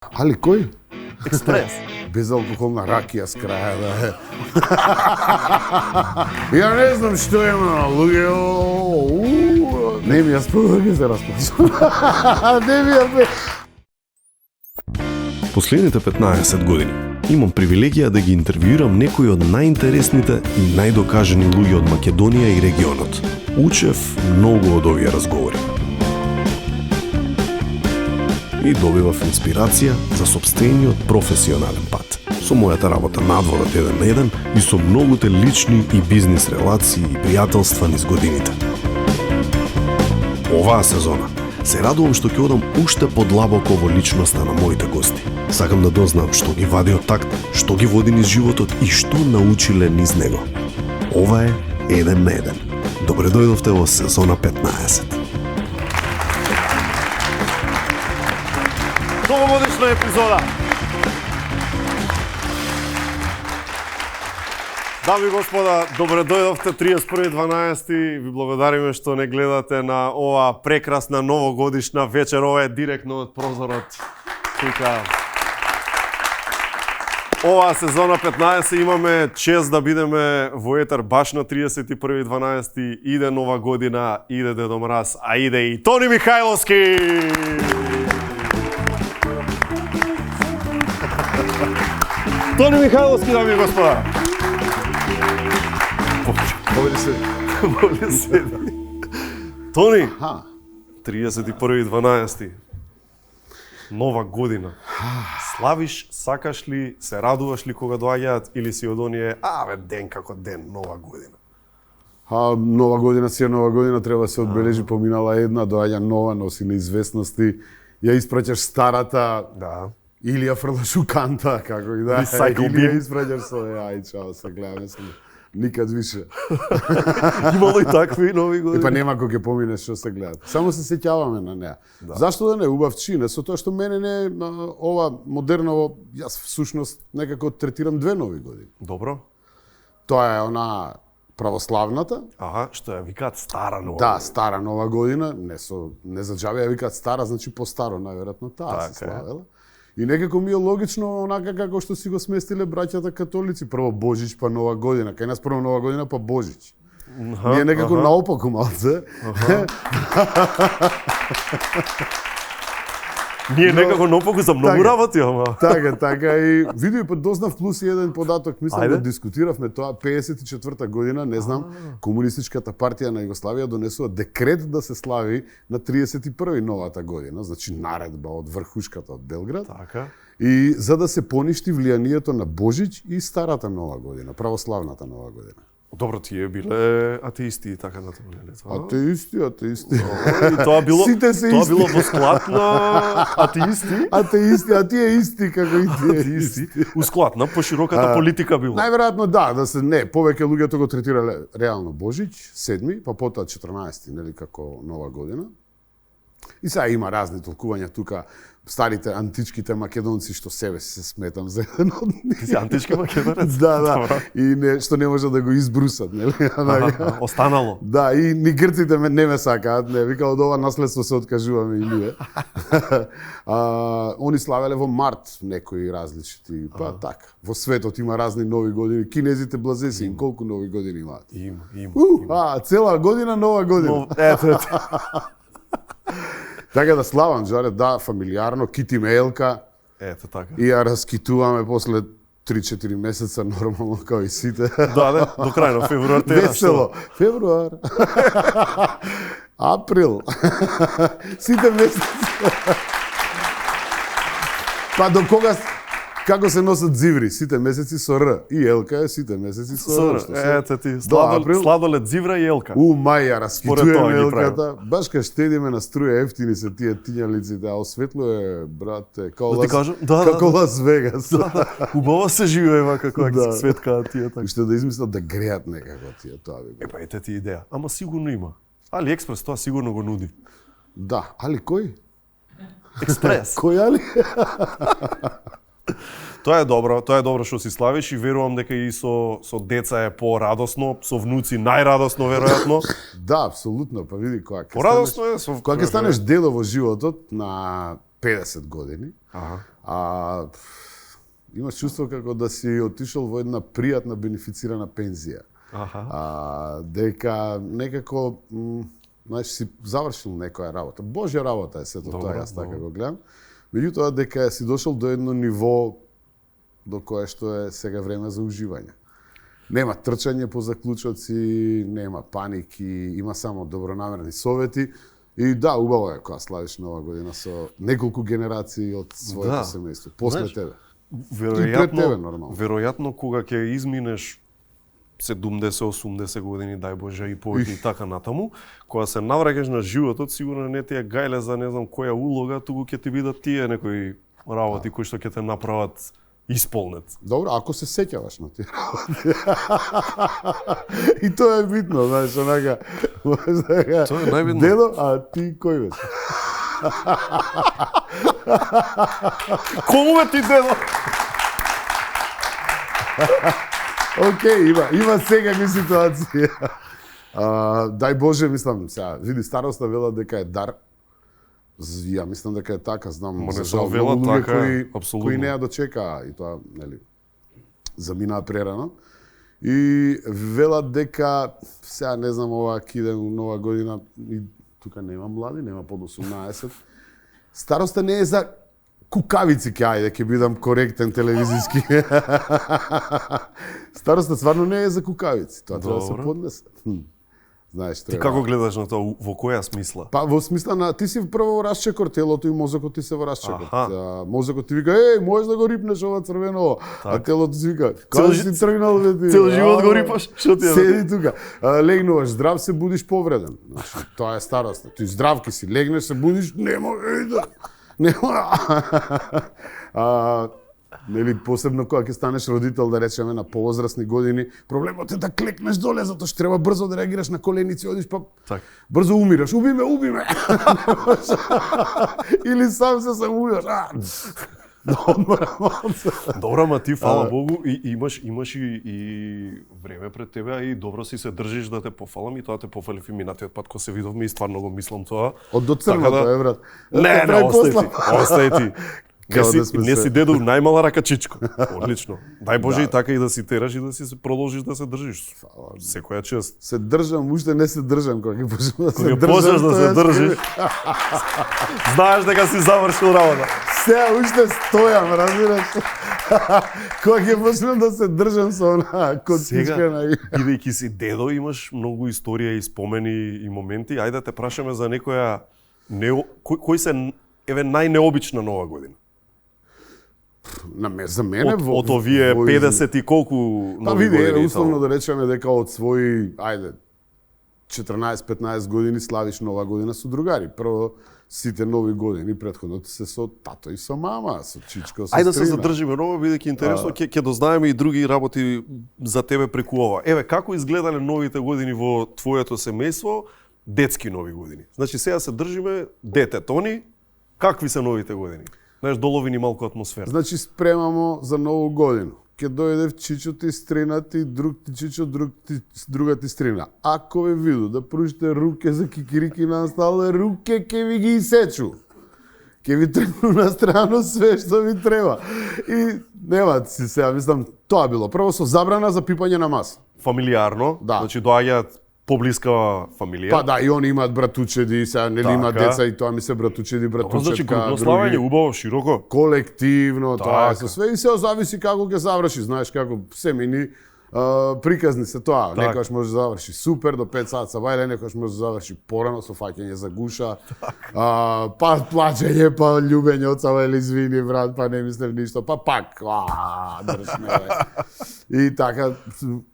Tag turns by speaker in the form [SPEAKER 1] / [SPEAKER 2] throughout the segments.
[SPEAKER 1] Ali кој?
[SPEAKER 2] Експрес.
[SPEAKER 1] Безалкохолна ракија с краја, да е. Ја не знам што има на луѓе. Не ми ја спомнам да се расплачам. Не ми ја бе.
[SPEAKER 3] Последните 15 години имам привилегија да ги интервјуирам некои од најинтересните и најдокажани луѓе од Македонија и регионот. Учев многу од овие разговори. И добивав инспирација за сопствениот професионален пат. Со мојата работа надворот еден на еден и со многуте лични и бизнис релации и пријателства низ годините. Оваа сезона се радувам што ќе одам уште подлабоко во личноста на моите гости. Сакам да дознам што ги вади од такт, што ги води низ животот и што научиле низ него. Ова е Еден на еден. Добре дојдовте во сезона 15.
[SPEAKER 2] Новогодишна епизода. Дами и господа, добре дојдовте 31.12. Ви благодариме што не гледате на ова прекрасна новогодишна вечер. Ова е директно од прозорот. Тука. Ова сезона 15 имаме чест да бидеме во етер баш на 31.12. Иде нова година, иде Дедо Мраз, а иде и Тони Михајловски. Тони Михајловски, дами и господа. Боли се. Тони, 31.12. Нова година. Славиш, сакаш ли, се радуваш ли кога доаѓаат или си од оние, ден како ден, нова година?
[SPEAKER 1] Нова година си е нова година, треба да се одбележи, поминала една, доаѓа нова, носи неизвестности, ја испраќаш старата,
[SPEAKER 2] Да.
[SPEAKER 1] или ја фрлаш у канта, како и да е, или ја испраќаш со чао, се гледаме се никад више.
[SPEAKER 2] Имало и такви нови години.
[SPEAKER 1] Па нема кој ќе помине што се гледат. Само се сеќаваме на неа. Да. Зашто да не убав чине, со тоа што мене не ова модерново, јас всушност некако третирам две нови години.
[SPEAKER 2] Добро.
[SPEAKER 1] Тоа е она православната.
[SPEAKER 2] Што ја викаат стара нова.
[SPEAKER 1] Да, стара нова година, не за џабе ја викаат стара, значи постаро најверојатно таа се славела. И некако ми е логично онака како што си го сместиле браќата католици, прво Божич па нова година, кај нас прво нова година па Божич. Ние некако наопаку малце.
[SPEAKER 2] Ние некако наопаку за многу работи, ама.
[SPEAKER 1] Така и види па дознав плюс и еден податок, мислам да дискутиравме тоа 54 година, не знам, Комунистичката партија на Југославија донесува декрет да се слави на 31 новата година, значи наредба од врхушката од Белград.
[SPEAKER 2] Така.
[SPEAKER 1] И за да се поништи влијанието на Божич и старата нова година, православната нова година.
[SPEAKER 2] Добро, тие биле атеисти и така натаму, нели?
[SPEAKER 1] Атеисти.
[SPEAKER 2] И тоа било
[SPEAKER 1] Сите се
[SPEAKER 2] тоа
[SPEAKER 1] исти.
[SPEAKER 2] било во склад на атеисти.
[SPEAKER 1] Атеисти, а тие исти како и тие исти.
[SPEAKER 2] У склад на пошироката политика било.
[SPEAKER 1] Најверојатно да се не, повеќе луѓето го третирале реално Божич, 7, па потоа 14, нели како нова година. И сега има разни толкувања тука, старите античките македонци што себе се сметам за еден од нив.
[SPEAKER 2] Ти си антички македонец?
[SPEAKER 1] Да. И што не може да го избрусат, нели?
[SPEAKER 2] Останало.
[SPEAKER 1] Да, и ни грците не ме сакаат, не, вика од ова наследство се откажуваме и ние. Они славеле во март некои различити, па така. Во светот има разни нови години. Кинезите блазеси им колку нови години имаат.
[SPEAKER 2] Има.
[SPEAKER 1] Цела година нова година.
[SPEAKER 2] Ето.
[SPEAKER 1] Така да славам, Джаре, да, фамилиарно, китиме Елка.
[SPEAKER 2] Ето така.
[SPEAKER 1] И ја раскитуваме после 3-4 месеца нормално како и сите.
[SPEAKER 2] Да, до крај на февруар тера.
[SPEAKER 1] Весело. Февруар. Април. Сите месеци. Па до кога како се носат зиври? Сите месеци со Р. И Елка е сите месеци со Р.
[SPEAKER 2] Ето ти, сладолед, зивра и Елка.
[SPEAKER 1] Мај, ја раскитуваме Елката. Баш кај штедиме на струја, ефтини се тие тињалиците, а осветло е, брате, како Лас Вегас.
[SPEAKER 2] Убаво се живеева како се светкаат тие така.
[SPEAKER 1] Уште да измислат да греат некако тие, тоа би.
[SPEAKER 2] Па ете ти идеја. Ама сигурно има. Али Експрес тоа сигурно го нуди.
[SPEAKER 1] Да, али кој?
[SPEAKER 2] Експрес.
[SPEAKER 1] Кој али?
[SPEAKER 2] Тоа е добро што си славиш и верувам дека и со деца е порадосно, со внуци најрадосно веројатно.
[SPEAKER 1] Да, апсолутно, па види кога
[SPEAKER 2] порадосно е со
[SPEAKER 1] кога ќе станеш дедо во животот на 50 години, Имаш чувство како да си отишол во една пријатна бенефицирана пензија. Дека некако, знаеш, си завршил некоја работа. Божја работа е сето тоа, јас така го гледам. Меѓутоа, дека си дошол до едно ниво до кое што е сега време за уживање. Нема трчање по заклучоци, нема паники, има само добронамерни совети. И да, убаво е кога славиш Нова година со неколку генерации од своето семејство, после тебе.
[SPEAKER 2] Веројатно кога ќе изминеш 70-80 години, дај Боже, и повеќе и така натаму, кога се навраќаш на животот, сигурно не ти е гајле за не знам која улога, туку ќе ти бидат тие некои работи кои што ќе те направат исполнет.
[SPEAKER 1] Добро, ако се сеќаваш на тие работи. И тоа е битно, знаеш, онака.
[SPEAKER 2] Тоа е најбитно.
[SPEAKER 1] Дедо, а ти кој беше?
[SPEAKER 2] Колу бе ти, дедо?
[SPEAKER 1] Океј, има секакви ситуации. Дај Боже, мислам, сега, види, староста вела дека е дар. Ја мислам дека е така, знам, за жал многу луѓе кои не ја дочекаа и тоа, нели, заминаа прерано. И велат дека, сега не знам, ова киде Нова година, и тука нема млади, нема под 18. Староста не е за кукавици, ќе бидам коректен телевизиски. Староста стварно не е за кукавици, тоа треба да се поднесе. Знаеш,
[SPEAKER 2] треба. Ти како гледаш на тоа, во која смисла?
[SPEAKER 1] Па во смисла на ти си прво во расчекор, телото и мозокот ти се во расчекор. Мозокот ти вика, можеш да го рипнеш ова црвено, а телото ти вика, кога си тргнал бе ти?
[SPEAKER 2] Цел живот го рипаш, што ти е?
[SPEAKER 1] Седи тука. Легнуваш здрав, се будиш повреден. Значи, тоа е старост. Ти здрав ки си, легнеш, се будиш, нема. Нели, посебно кога ќе станеш родител, да речеме, на повозрасни години, проблемот е да клекнеш доле, затоа што треба брзо да реагираш на коленици, одиш па брзо умираш. Уби ме. Или сам се самујаш.
[SPEAKER 2] Добро, ма ти, фала Богу, и имаш и време пред тебе, а и добро си се држиш да те пофалам, и тоа те пофалив и минатиот пат кога се видовме и стварно го мислам тоа.
[SPEAKER 1] Од до црното е, брат.
[SPEAKER 2] Не, остај ти. Не си дедо најмала ракачичко. Одлично. Дај Боже и така и да си тераш и да си се продолжиш да се држиш. Секоја чест.
[SPEAKER 1] Се држам, уште не се држам кога ќе почнам да се држам.
[SPEAKER 2] Кога почнеш да се држиш, знаеш дека си завршил работа.
[SPEAKER 1] Сега уште стојам, разбираш? Кога ќе почнам да се држам со она котичка на...
[SPEAKER 2] Бидејќи си дедо, имаш многу историја и спомени и моменти. Ајде да те прашаме за некоја... Кој се најнеобична Нова година?
[SPEAKER 1] За мене
[SPEAKER 2] од овие 50 и колку нови години.
[SPEAKER 1] Па види, условно да речеме дека од своји, 14-15 години славиш Нова година со другари. Прво сите нови години претходно се со тато и со мама, со чичко, со
[SPEAKER 2] стрина. Ајде да се задржиме ново, бидејќи интересно ќе дознаеме и други работи за тебе преку ова. Еве, како изгледале новите години во твоето семејство, детски нови години? Значи сега се држиме дете Тони, какви се новите години? Знаеш, долови ни малку атмосфера.
[SPEAKER 1] Значи спремамо за Нову годину. Ке дојде чичо ти стрина ти, друг ти чичо, друга ти стрина. Ако ве виду да прушите руке за кикирики на стале, руке ке ви ги исечу. Ке ви тргну на страну све што ви треба. И нема си сега, мислам, тоа било. Прво со забрана за пипање на маса.
[SPEAKER 2] Фамилиарно, значи доаѓаат поблиска фамилија.
[SPEAKER 1] Па да, и они имаат братучеди, сега нели имаат деца и тоа ми се братучеди, братучетка.
[SPEAKER 2] Значи групно славење, убаво, широко.
[SPEAKER 1] Колективно, тоа е со све и се зависи како ќе заврши, знаеш како семени приказни се тоа. Некојаш може да заврши супер до 5 сат сабајле, некојаш може да заврши порано со фаќање за гуша. Па плачење, па љубење од сабајле, извини брат, па не мислев ништо, па пак. Држне. И така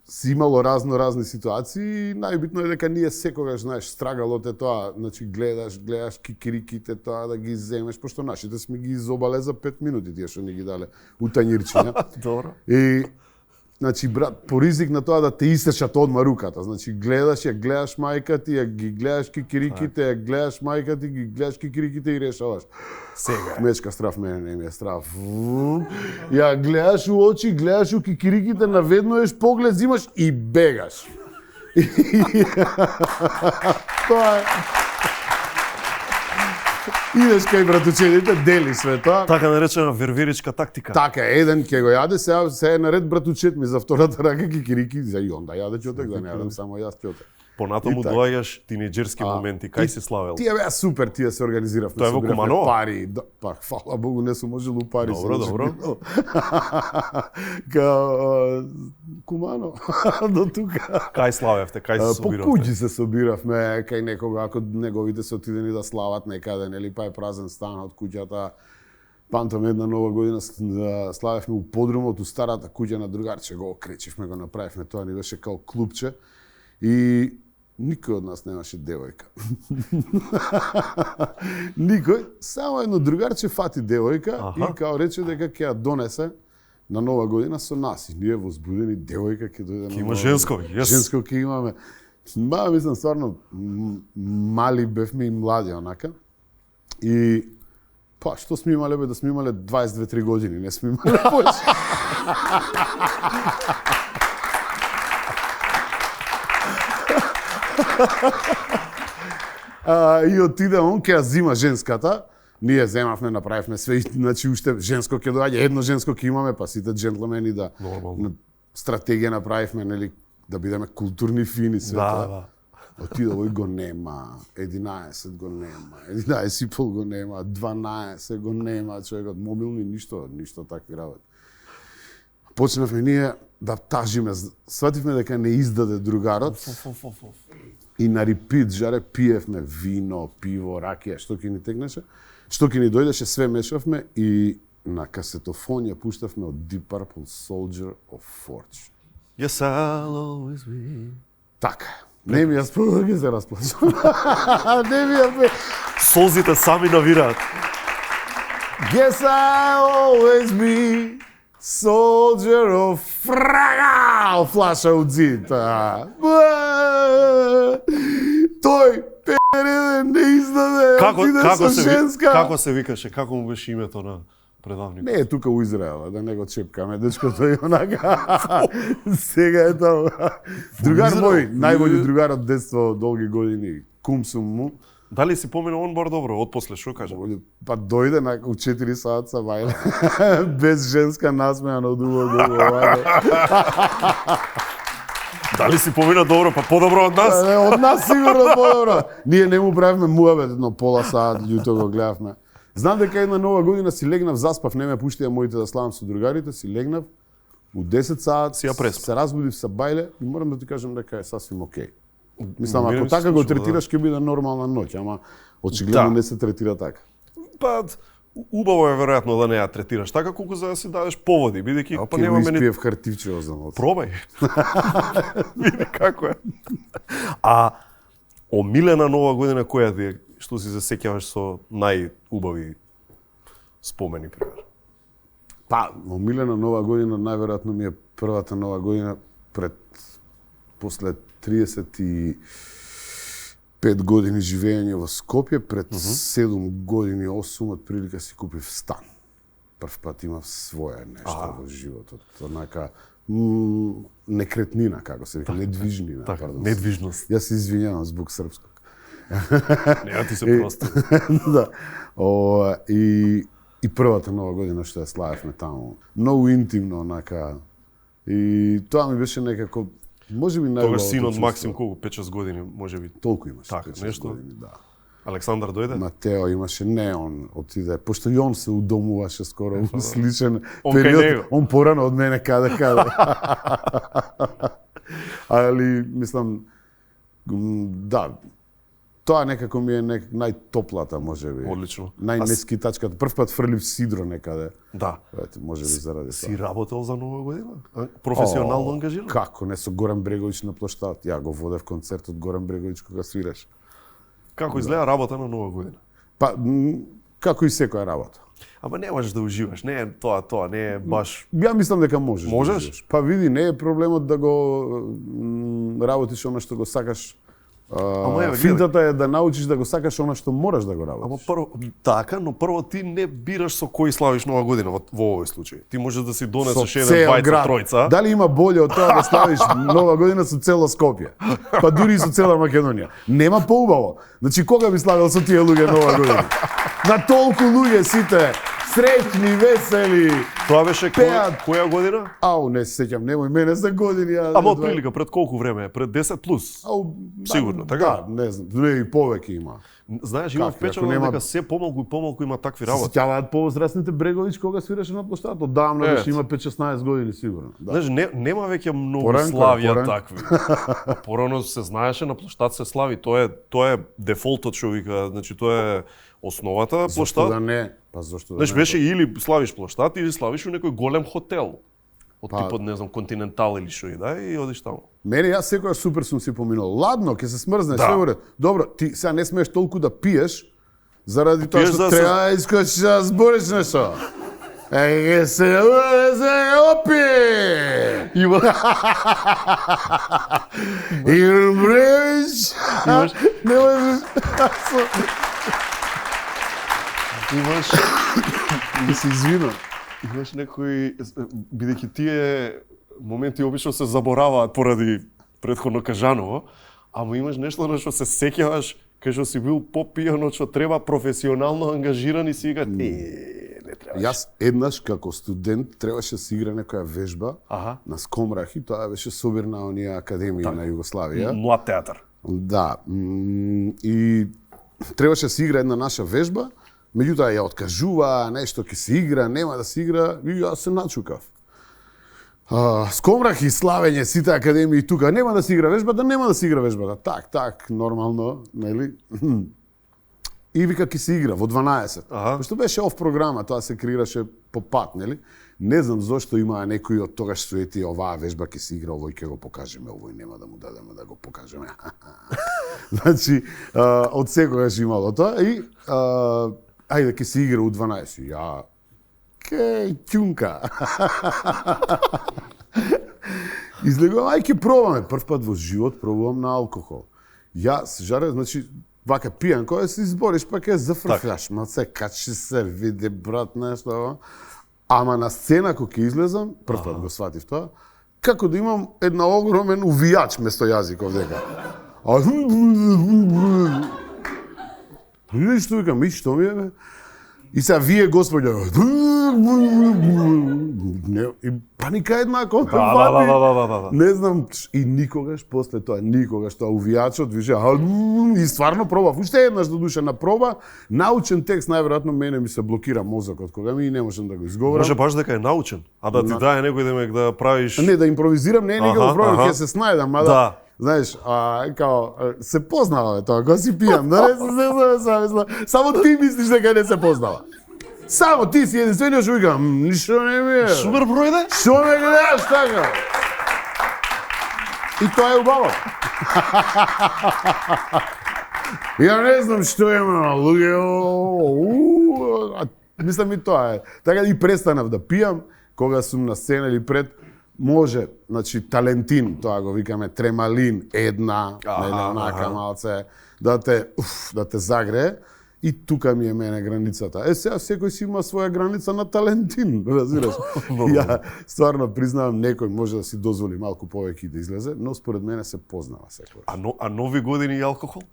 [SPEAKER 1] си имало разни ситуации и најбитно е дека ние секогаш, знаеш, страгалот е тоа, значи гледаш кикириките тоа да ги земеш, пошто нашите сме ги изобале за 5 минути тие што ни ги дале у тањирчиња.
[SPEAKER 2] Добро.
[SPEAKER 1] И значи брат, по ризик на тоа да те исечат одма руката, значи гледаш мајка ти, ги гледаш кикириките, гледаш мајка ти, ги гледаш кикириките и решаваш.
[SPEAKER 2] Сега.
[SPEAKER 1] Мечка страв, мене не ми е страв. Ја гледаш у очи, гледаш у кикириките, наведнуеш поглед, зимаш и бегаш. Тоа е. Идеш кај братучедите, дели све тоа.
[SPEAKER 2] Така наречена верверичка тактика.
[SPEAKER 1] Така, еден ќе го јаде, се е наред братучет ми за втората рака кикирики, за и онда јаде ќотек, да не јадам само јас ќотек.
[SPEAKER 2] Понатаму доаѓаш тинеџерски моменти, кај си славел?
[SPEAKER 1] Тие беа супер, тие се организиравме.
[SPEAKER 2] Тоа е во Куманово?
[SPEAKER 1] Пари, да, па фала Богу не сум можел у пари.
[SPEAKER 2] Добро.
[SPEAKER 1] Кумано, до тука.
[SPEAKER 2] Кај славевте, кај се
[SPEAKER 1] По
[SPEAKER 2] собиравте?
[SPEAKER 1] куќи се собиравме, кај некога, ако неговите се отидени да слават некаде, нели, па е празен стан од куќата. Памтам една нова година славевме у подрумот, у старата куќа на другарче, го окречивме, го направивме, тоа ни беше као клубче. И никој од нас немаше девојка. Никој, само едно другарче фати девојка и као рече дека ќе ја донесе на нова година со нас. И ние возбудени, девојка ќе дојде на
[SPEAKER 2] Ќе има
[SPEAKER 1] нова
[SPEAKER 2] женско,
[SPEAKER 1] година.
[SPEAKER 2] јес.
[SPEAKER 1] Женско ќе имаме. Мислам, стварно, мали бевме и млади, онака. И па, што сме имале, бе, да сме имале 22-3 години, не сме имале повеќе. И отиде он ќе ја зима женската. Ние земавме, направивме све, значи уште женско ќе доаѓа, едно женско ќе имаме, па сите джентлмени да
[SPEAKER 2] Нормално.
[SPEAKER 1] стратегија направивме, нели, да бидеме културни фини све тоа.
[SPEAKER 2] Да.
[SPEAKER 1] Отиде овој го нема, 11 го нема, 11,5 го нема, 12 го нема, човекот мобилни ништо такви работи. Почнавме ние да тажиме, свативме дека не издаде другарот. И на репит, жаре, пиевме вино, пиво, ракија, што ќе ни текнеше, што ќе ни дојдеше, све мешавме и на касетофон ја пуштавме од Deep Purple Soldier of Fortune.
[SPEAKER 2] Yes, I'll always be.
[SPEAKER 1] Така. Не ми ја спомнам, ќе се расплачам. Не ми ја...
[SPEAKER 2] Солзите сами навираат.
[SPEAKER 1] Guess I'll always be soldier of Фрага! Флаша од зид. Тој переден не издаде, отиде со женска.
[SPEAKER 2] Како се викаше, како му беше името на предавникот?
[SPEAKER 1] Не е тука у Израел, да не го чепкаме, дечкото е онака. Сега е тоа. Другар мој, најбољи другар од детство, долги години, кум сум му.
[SPEAKER 2] Дали си помина он бар добро, отпосле што кажа?
[SPEAKER 1] Па дојде у 4 саат са бајле, без женска насмеја на друго.
[SPEAKER 2] Дали си помина добро, па подобро од нас?
[SPEAKER 1] Од нас сигурно подобро. Ние не му правиме муабет, едно пола саат, љуто го гледавме. Знам дека една нова година си легнав, заспав, не ме пуштија моите да славам со другарите, си легнав, у 10 саат
[SPEAKER 2] Си ја преспа.
[SPEAKER 1] се разбудив са бајле и морам да ти кажам дека е сасвим окей. Мислам,
[SPEAKER 2] Мене
[SPEAKER 1] ако
[SPEAKER 2] ми се
[SPEAKER 1] така го
[SPEAKER 2] случува,
[SPEAKER 1] третираш, ќе биде нормална ноќ, ама очигледно не се третира така.
[SPEAKER 2] Па, убаво е веројатно да не ја третираш така, колку за да си дадеш поводи, бидејќи па
[SPEAKER 1] Ќе
[SPEAKER 2] нема
[SPEAKER 1] го
[SPEAKER 2] мене...
[SPEAKER 1] испиев хартивчево за ноќ.
[SPEAKER 2] Пробај. Види како е. А омилена нова година која ти е, што си се сеќаваш со најубави спомени, пример?
[SPEAKER 1] Па, омилена нова година најверојатно ми е првата нова година после 35 години живење во Скопје, пред 7 години, 8 отприлика си купив стан. Прв пат имав своје нешто во животот, онака некретнина, како се вика, недвижнина,
[SPEAKER 2] Така,
[SPEAKER 1] пардон.
[SPEAKER 2] недвижност.
[SPEAKER 1] Јас се извинјавам због српскog.
[SPEAKER 2] Не, ти се прости.
[SPEAKER 1] Да. И првата нова година што ја славевме таму. Многу интимно, онака. И тоа ми беше некако, можеби најубавото
[SPEAKER 2] Тогаш синот
[SPEAKER 1] чувство.
[SPEAKER 2] Максим колку 5-6 години, можеби.
[SPEAKER 1] Толку имаше.
[SPEAKER 2] Така,
[SPEAKER 1] 5-6
[SPEAKER 2] нешто?
[SPEAKER 1] години, да.
[SPEAKER 2] Александар дојде?
[SPEAKER 1] Матео имаше, не он отиде, пошто и он се удомуваше скоро во сличен
[SPEAKER 2] Он кај него.
[SPEAKER 1] период. Он порано од мене каде. Али, мислам, да, тоа некако ми е најтоплата, можеби.
[SPEAKER 2] Одлично.
[SPEAKER 1] Најнескитачката. Прв пат фрлив сидро некаде.
[SPEAKER 2] Да.
[SPEAKER 1] Ете, можеби заради тоа.
[SPEAKER 2] Си работел за нова година? Професионално ангажиран?
[SPEAKER 1] Како не со Горан Бреговиќ на плоштад? Ја го водев концерт од Горан Бреговиќ кога свираш.
[SPEAKER 2] Како изгледа работа на нова година?
[SPEAKER 1] Па, како и секоја работа.
[SPEAKER 2] Ама не можеш да уживаш, не е тоа не е баш...
[SPEAKER 1] Ја мислам дека можеш.
[SPEAKER 2] Можеш?
[SPEAKER 1] Да уживаш. Па види, не е проблемот да го работиш оно што го сакаш Финтата е да научиш да го сакаш она што мораш да го работиш.
[SPEAKER 2] Ама прво така, но прво ти не бираш со кој славиш Нова година во овој случај. Ти можеш да си донесеш еден, двајца, тројца.
[SPEAKER 1] Дали има боле од тоа да славиш Нова година со цело Скопје? Па дури и со цела Македонија. Нема поубаво. Значи кога би славил со тие луѓе Нова година? На толку луѓе сите среќни, весели.
[SPEAKER 2] Тоа беше која година?
[SPEAKER 1] Ау, не се сеќам, немој мене за години.
[SPEAKER 2] Ама од прилика пред колку време? Пред 10 плюс? Сигурно, така?
[SPEAKER 1] Да, не знам, не и повеќе има.
[SPEAKER 2] Знаеш, имам впечаток дека се помалку и помалку има такви работи.
[SPEAKER 1] Се сеќаваат повозрастните Бреговиќ кога свиреше на площадот. Одамна беше, има 5-16 години сигурно. Да.
[SPEAKER 2] Знаеш, нема веќе многу славија такви. Порано се знаеше на площад се слави, тоа е дефолтот што вика, значи тоа е основата площад.
[SPEAKER 1] Зошто да не? Па зошто да не?
[SPEAKER 2] Знаеш, беше или славиш площад или славиш у некој голем хотел. Од типот, не знам, Континентал или што и да, и одиш таму.
[SPEAKER 1] Мене јас секогаш супер сум си поминал. Ладно, ќе се смрзнеш, све уред. Добро, ти сега не смееш толку да пиеш, заради тоа што треба да искочиш да збориш нешто. Ке се опи!
[SPEAKER 2] Има.
[SPEAKER 1] Имаш. Не можеш.
[SPEAKER 2] Имаш.
[SPEAKER 1] Да се извинам.
[SPEAKER 2] Имаш некои, бидејќи тие моменти обично се забораваат поради претходно кажано, ама имаш нешто на што се сеќаваш, кај што си бил попијан од што треба, професионално ангажиран и си викаш, не требаш.
[SPEAKER 1] Јас еднаш како студент требаше да си игра некоја вежба на Скомрахи, тоа беше собир на оние академии на Југославија.
[SPEAKER 2] Млад театар.
[SPEAKER 1] Да, и требаше да си игра една наша вежба, меѓутоа ја откажува, нешто ќе се игра, нема да се игра, и јас се начукав. Скомрахи, славење, сите академии тука, нема да се игра вежбата, нема да се игра вежбата. Так, нормално, нели? И вика ќе се игра во 12. Пошто беше оф програма, тоа се креираше по пат, нели? Не знам зошто има некои од тогаш суети, оваа вежба ќе се игра, овој ќе го покажеме, овој нема да му дадеме да го покажеме. Значи, од секогаш имало тоа и ајде ќе се игра у 12. Ја ќунка. Излегувам, ај ќе пробаме. Прв пат во живот пробувам на алкохол. Јас, жаре, значи, вака пијан, кој се избориш, па ќе зафрфляш. Ма се качи се, види, брат, нешто. Ама на сцена, кога ќе излезам, прв пат го сватив тоа, како да имам една огромен увијач место јазик овдека. Што викам, и што ми е, бе? И сега вие, господја, и паника еднакво, не знам, и никогаш после тоа, тоа увијачот, више, и стварно пробав, уште еднаш до душа на проба, научен текст, најверојатно мене ми се блокира мозокот, кога ми не можам да го изговорам.
[SPEAKER 2] Може баш дека е научен, а да ти дае некој демек да правиш...
[SPEAKER 1] Не, да импровизирам, не е никаков проблем, ќе се снајдам, мада... Знаеш, као, се познава тоа, кога си пијан, да не се само ти мислиш дека не се познава. Само ти си единствениот што викам, ништо не ми е.
[SPEAKER 2] Супер пројде?
[SPEAKER 1] Што ме гледаш така? И тоа е убаво. Ја не знам што има, луѓе, мислам и тоа е. Така и престанав да пијам, кога сум на сцена или пред, може, значи, талентин, тоа го викаме, тремалин, една, онака малце, да те загрее, и тука ми е мене границата. Сега секој си има своја граница на талентин, разбираш? Ја стварно признавам, некој може да си дозволи малку повеќе да излезе, но според мене се познава секој.
[SPEAKER 2] А нови години и алкохол?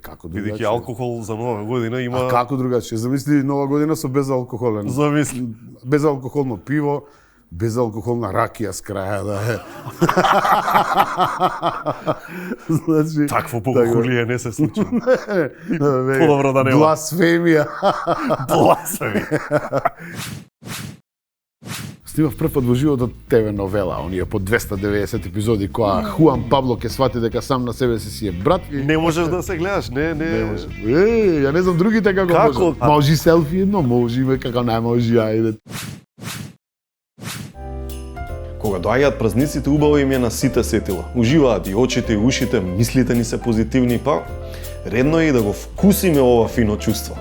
[SPEAKER 1] Како другаче?
[SPEAKER 2] Бидејќи алкохол за нова година има...
[SPEAKER 1] А како другаче? Замисли нова година со безалкохолен.
[SPEAKER 2] Замисли.
[SPEAKER 1] Безалкохолно пиво, безалкохолна ракија с краја да е. Значи,
[SPEAKER 2] такво богохулие не се случи. Подобро да нема.
[SPEAKER 1] Бласфемија.
[SPEAKER 2] Бласфемија.
[SPEAKER 1] Снимав прв пат во животот ТВ новела, оние по 290 епизоди, која Хуан Пабло ќе свати дека сам на себе си е брат.
[SPEAKER 2] Не можеш да се гледаш, не.
[SPEAKER 1] Ја не знам другите како можат. Можи селфи едно, може како не може, ајде.
[SPEAKER 4] Кога доаѓаат празниците, убаво им е на сите сетила. Уживаат и очите и ушите, мислите ни се позитивни, па редно е и да го вкусиме ова фино чувство.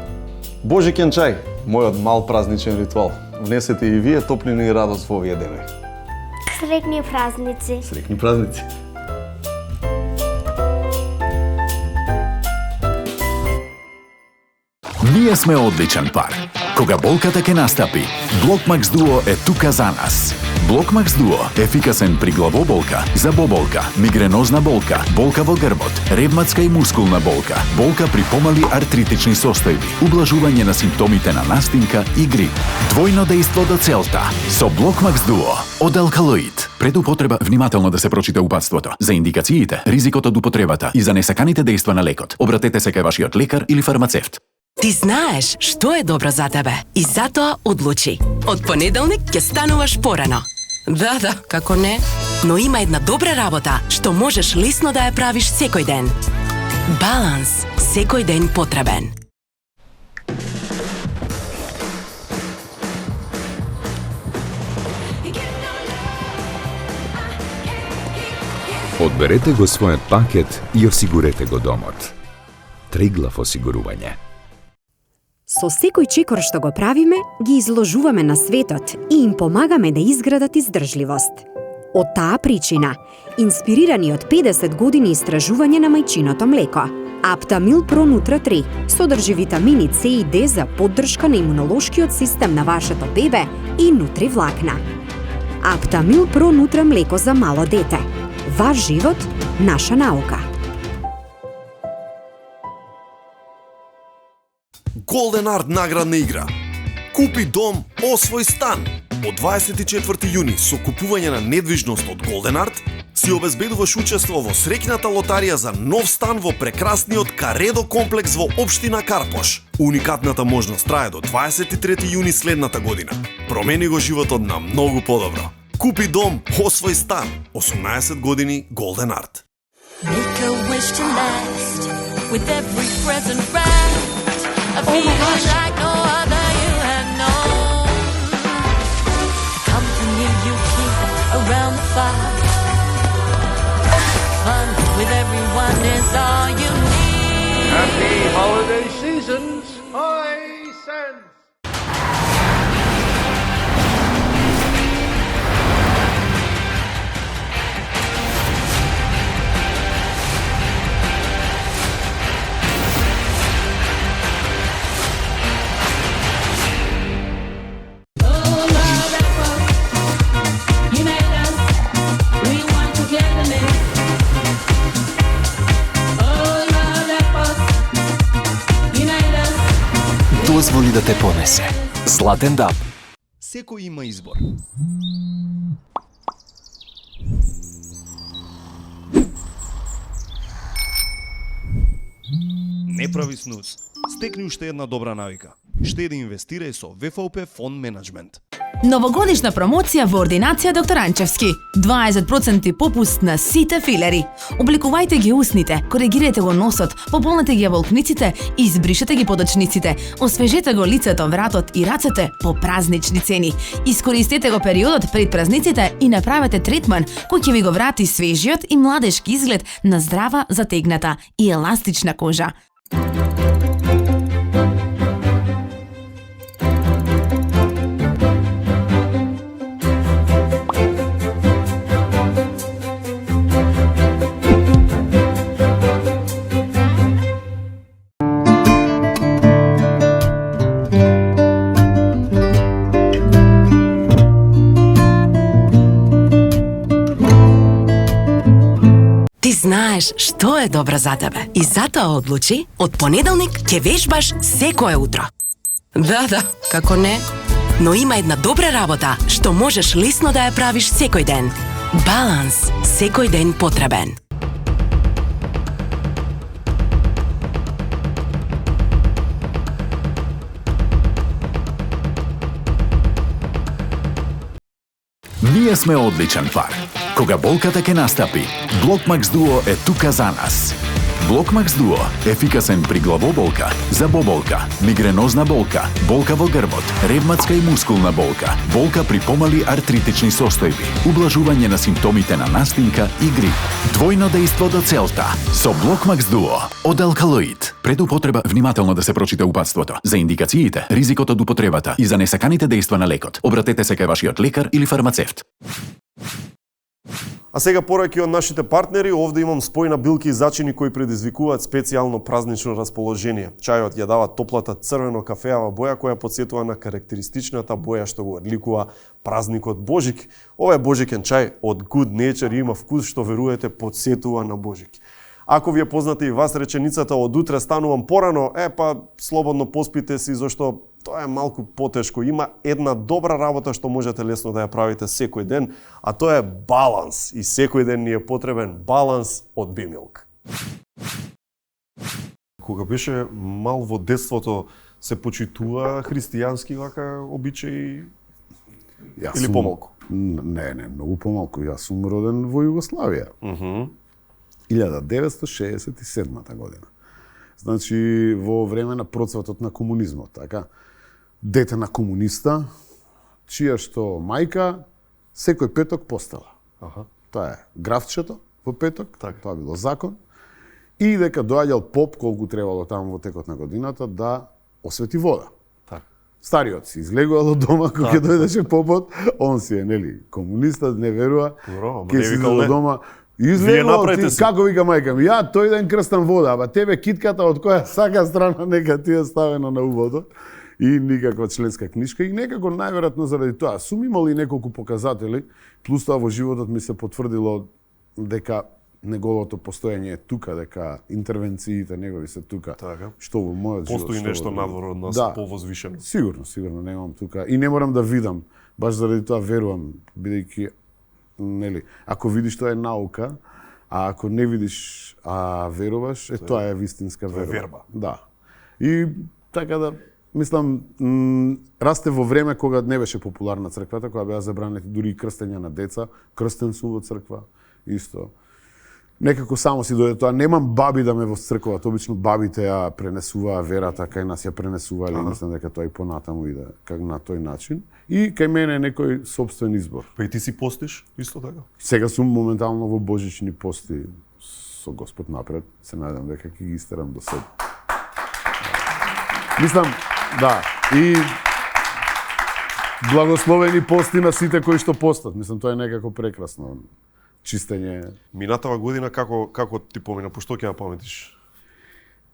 [SPEAKER 4] Божиќен чај, мојот мал празничен ритуал. Внесете и вие топлина и радост во овие денови.
[SPEAKER 5] Среќни празници.
[SPEAKER 4] Среќни празници.
[SPEAKER 5] Ние сме одличен пар. Кога болката ќе настапи, Блокмакс Дуо е тука за нас. Блокмакс Дуо е ефикасен при главоболка, забоболка, мигренозна болка, болка во грбот, ревматска и мускулна болка, болка при помали артритични состојби, ублажување на симптомите на настинка и грип. Двојно дејство до целта со Блокмакс Дуо од Алкалоид. Пред употреба внимателно да се прочита упатството. За индикациите, ризикот од употребата и за несаканите дејства на лекот, обратете се кај вашиот лекар или фармацевт.
[SPEAKER 6] Ти знаеш што е добро за тебе и затоа одлучи. Од понеделник ќе стануваш порано. Да, како не. Но има една добра работа што можеш лесно да ја правиш секој ден. Баланс, секој ден потребен.
[SPEAKER 7] Одберете го својот пакет и осигурете го домот. Триглав осигурување.
[SPEAKER 8] Со секој чекор што го правиме, ги изложуваме на светот и им помагаме да изградат издржливост. Од таа причина, инспирирани од 50 години истражување на мајчиното млеко, Аптамил Про Нутра 3 содржи витамини С и Д за поддршка на имунолошкиот систем на вашето бебе и нутри влакна. Аптамил Про Нутра млеко за мало дете. Ваш живот, наша наука.
[SPEAKER 3] Golden Art наградна игра. Купи дом, освој стан. Од 24 јуни со купување на недвижност од Golden Art си обезбедуваш учество во среќната лотарија за нов стан во прекрасниот Каредо комплекс во општина Карпош. Уникатната можност трае до 23 јуни следната година. Промени го животот на многу подобро. Купи дом, освој стан. 18 години Golden Art.
[SPEAKER 9] Make a wish to last with every present wrapped. A feeling like no other you have known. Company you keep around the fire. Fun with everyone is all you need.
[SPEAKER 10] Happy holiday seasons, Hisense.
[SPEAKER 11] Дозволи да те понесе. Златен даб. Секој има избор.
[SPEAKER 12] Не прави снуз. Стекни уште една добра навика. Штеди инвестирај со ВФОП Фонд Менеджмент.
[SPEAKER 13] Новогодишна промоција во ординација доктор Анчевски. 20% попуст на сите филери. Обликувајте ги усните, коригирајте го носот, пополнете ги волкниците и избришете ги подочниците. Освежете го лицето, вратот и рацете по празнични цени. Искористете го периодот пред празниците и направете третман кој ќе ви го врати свежиот и младешки изглед на здрава, затегната и еластична кожа.
[SPEAKER 6] Ти знаеш што е добро за тебе и затоа одлучи од понеделник ќе вежбаш секое утро. Да, како не. Но има една добра работа што можеш лесно да ја правиш секој ден. Баланс, секој ден потребен.
[SPEAKER 5] Ние сме одличен пар. Кога болката ќе настапи, Блокмакс Дуо е тука за нас. Блокмакс Дуо е ефикасен при главоболка, забоболка, мигренозна болка, болка во грбот, ревматска и мускулна болка, болка при помали артритични состојби, ублажување на симптомите на настинка и грип. Двојно дејство до целта со Блокмакс Дуо од Алкалоид. Пред употреба внимателно да се прочита упатството. За индикациите, ризикот од употребата и за несаканите дејства на лекот, обратете се кај вашиот лекар или фармацевт.
[SPEAKER 2] А сега пораки од нашите партнери, овде имам спој на билки и зачини кои предизвикуваат специјално празнично расположение. Чајот ја дава топлата црвено-кафеава боја која потсетува на карактеристичната боја што го одликува празникот Божик. Ова е божикен чај од Good Nature и има вкус што верувате потсетува на Божик. Ако ви е позната и вас реченицата од утре станувам порано, слободно поспите си зашто тоа е малку потешко. Има една добра работа што можете лесно да ја правите секој ден, а тоа е баланс. И секој ден ни е потребен баланс од Бимилк. Кога беше мал во детството, се почитува христијански вака обичаи или помалку?
[SPEAKER 1] Не, многу помалку. Јас сум роден во Југославија. 1967 година. Значи, во време на процватот на комунизмот, така? Дете на комуниста, чија што мајка секој петок постела. Тоа е графчето во петок, тоа било закон. И дека доаѓал поп колку требало таму во текот на годината да освети вода. Стариот си излегувал од дома кога ќе дојдеше попот, он си е, нели, комуниста, не верува, ќе си до дома. Излегувал ти, како вика мајка ми, ја тој ден крстам вода, ама тебе китката од која сака страна нека ти е ставена на уводот и никаква членска книжка и некако најверојатно заради тоа. Сум имал и неколку показатели, плюс тоа во животот ми се потврдило дека неговото постоење е тука, дека интервенциите негови се тука. Што во мојот живот.
[SPEAKER 2] Постои нешто надвор од нас повозвишено.
[SPEAKER 1] Сигурно немам тука и не морам да видам, баш заради тоа верувам, бидејќи нели, ако видиш тоа е наука, а ако не видиш, а веруваш, тоа е вистинска верба. Да. И така да, мислам, расте во време кога не беше популарна црквата, кога беа забранети дури и крстења на деца, крстен сум во црква, исто. Некако само си дојде тоа. Немам баби да ме восцркуваат. Обично бабите ја пренесуваа верата, кај нас ја пренесувале, мислам дека тоа и понатаму иде как на тој начин. И кај мене е некој собствен избор.
[SPEAKER 2] Па и ти си постиш исто така?
[SPEAKER 1] Сега сум моментално во божични пости со Господ напред. Се надевам дека ќе ги истерам до себе. Мислам, да, и благословени пости на сите кои што постат. Мислам, тоа е некако прекрасно. Чистење.
[SPEAKER 2] Минатава година како ти помина, по што ќе ја паметиш?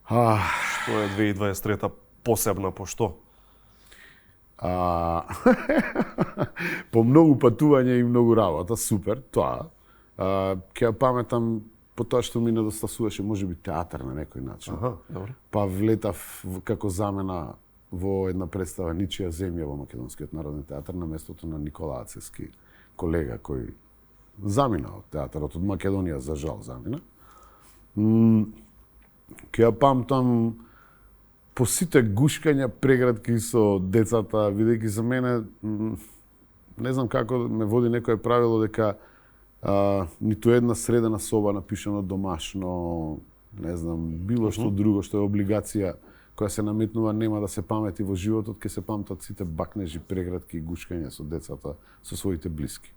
[SPEAKER 2] Што е 2023 посебна, по што?
[SPEAKER 1] По многу патување и многу работа, супер, тоа. Ќе ја паметам по тоа што ми недостасуваше можеби театар на некој начин. Па влетав како замена во една представа Ничија земја во Македонскиот народен театар на местото на Никола Ацевски, колега кој замина од театарот, од Македонија, за жал замина. Ке ја памтам по сите гушкања, преградки со децата, бидејќи за мене, не знам како ме води некое правило дека ниту една средена соба напишано домашно, не знам, било што друго што е облигација која се наметнува нема да се памети во животот, ке се памтат сите бакнежи, преградки и гушкања со децата, со своите блиски.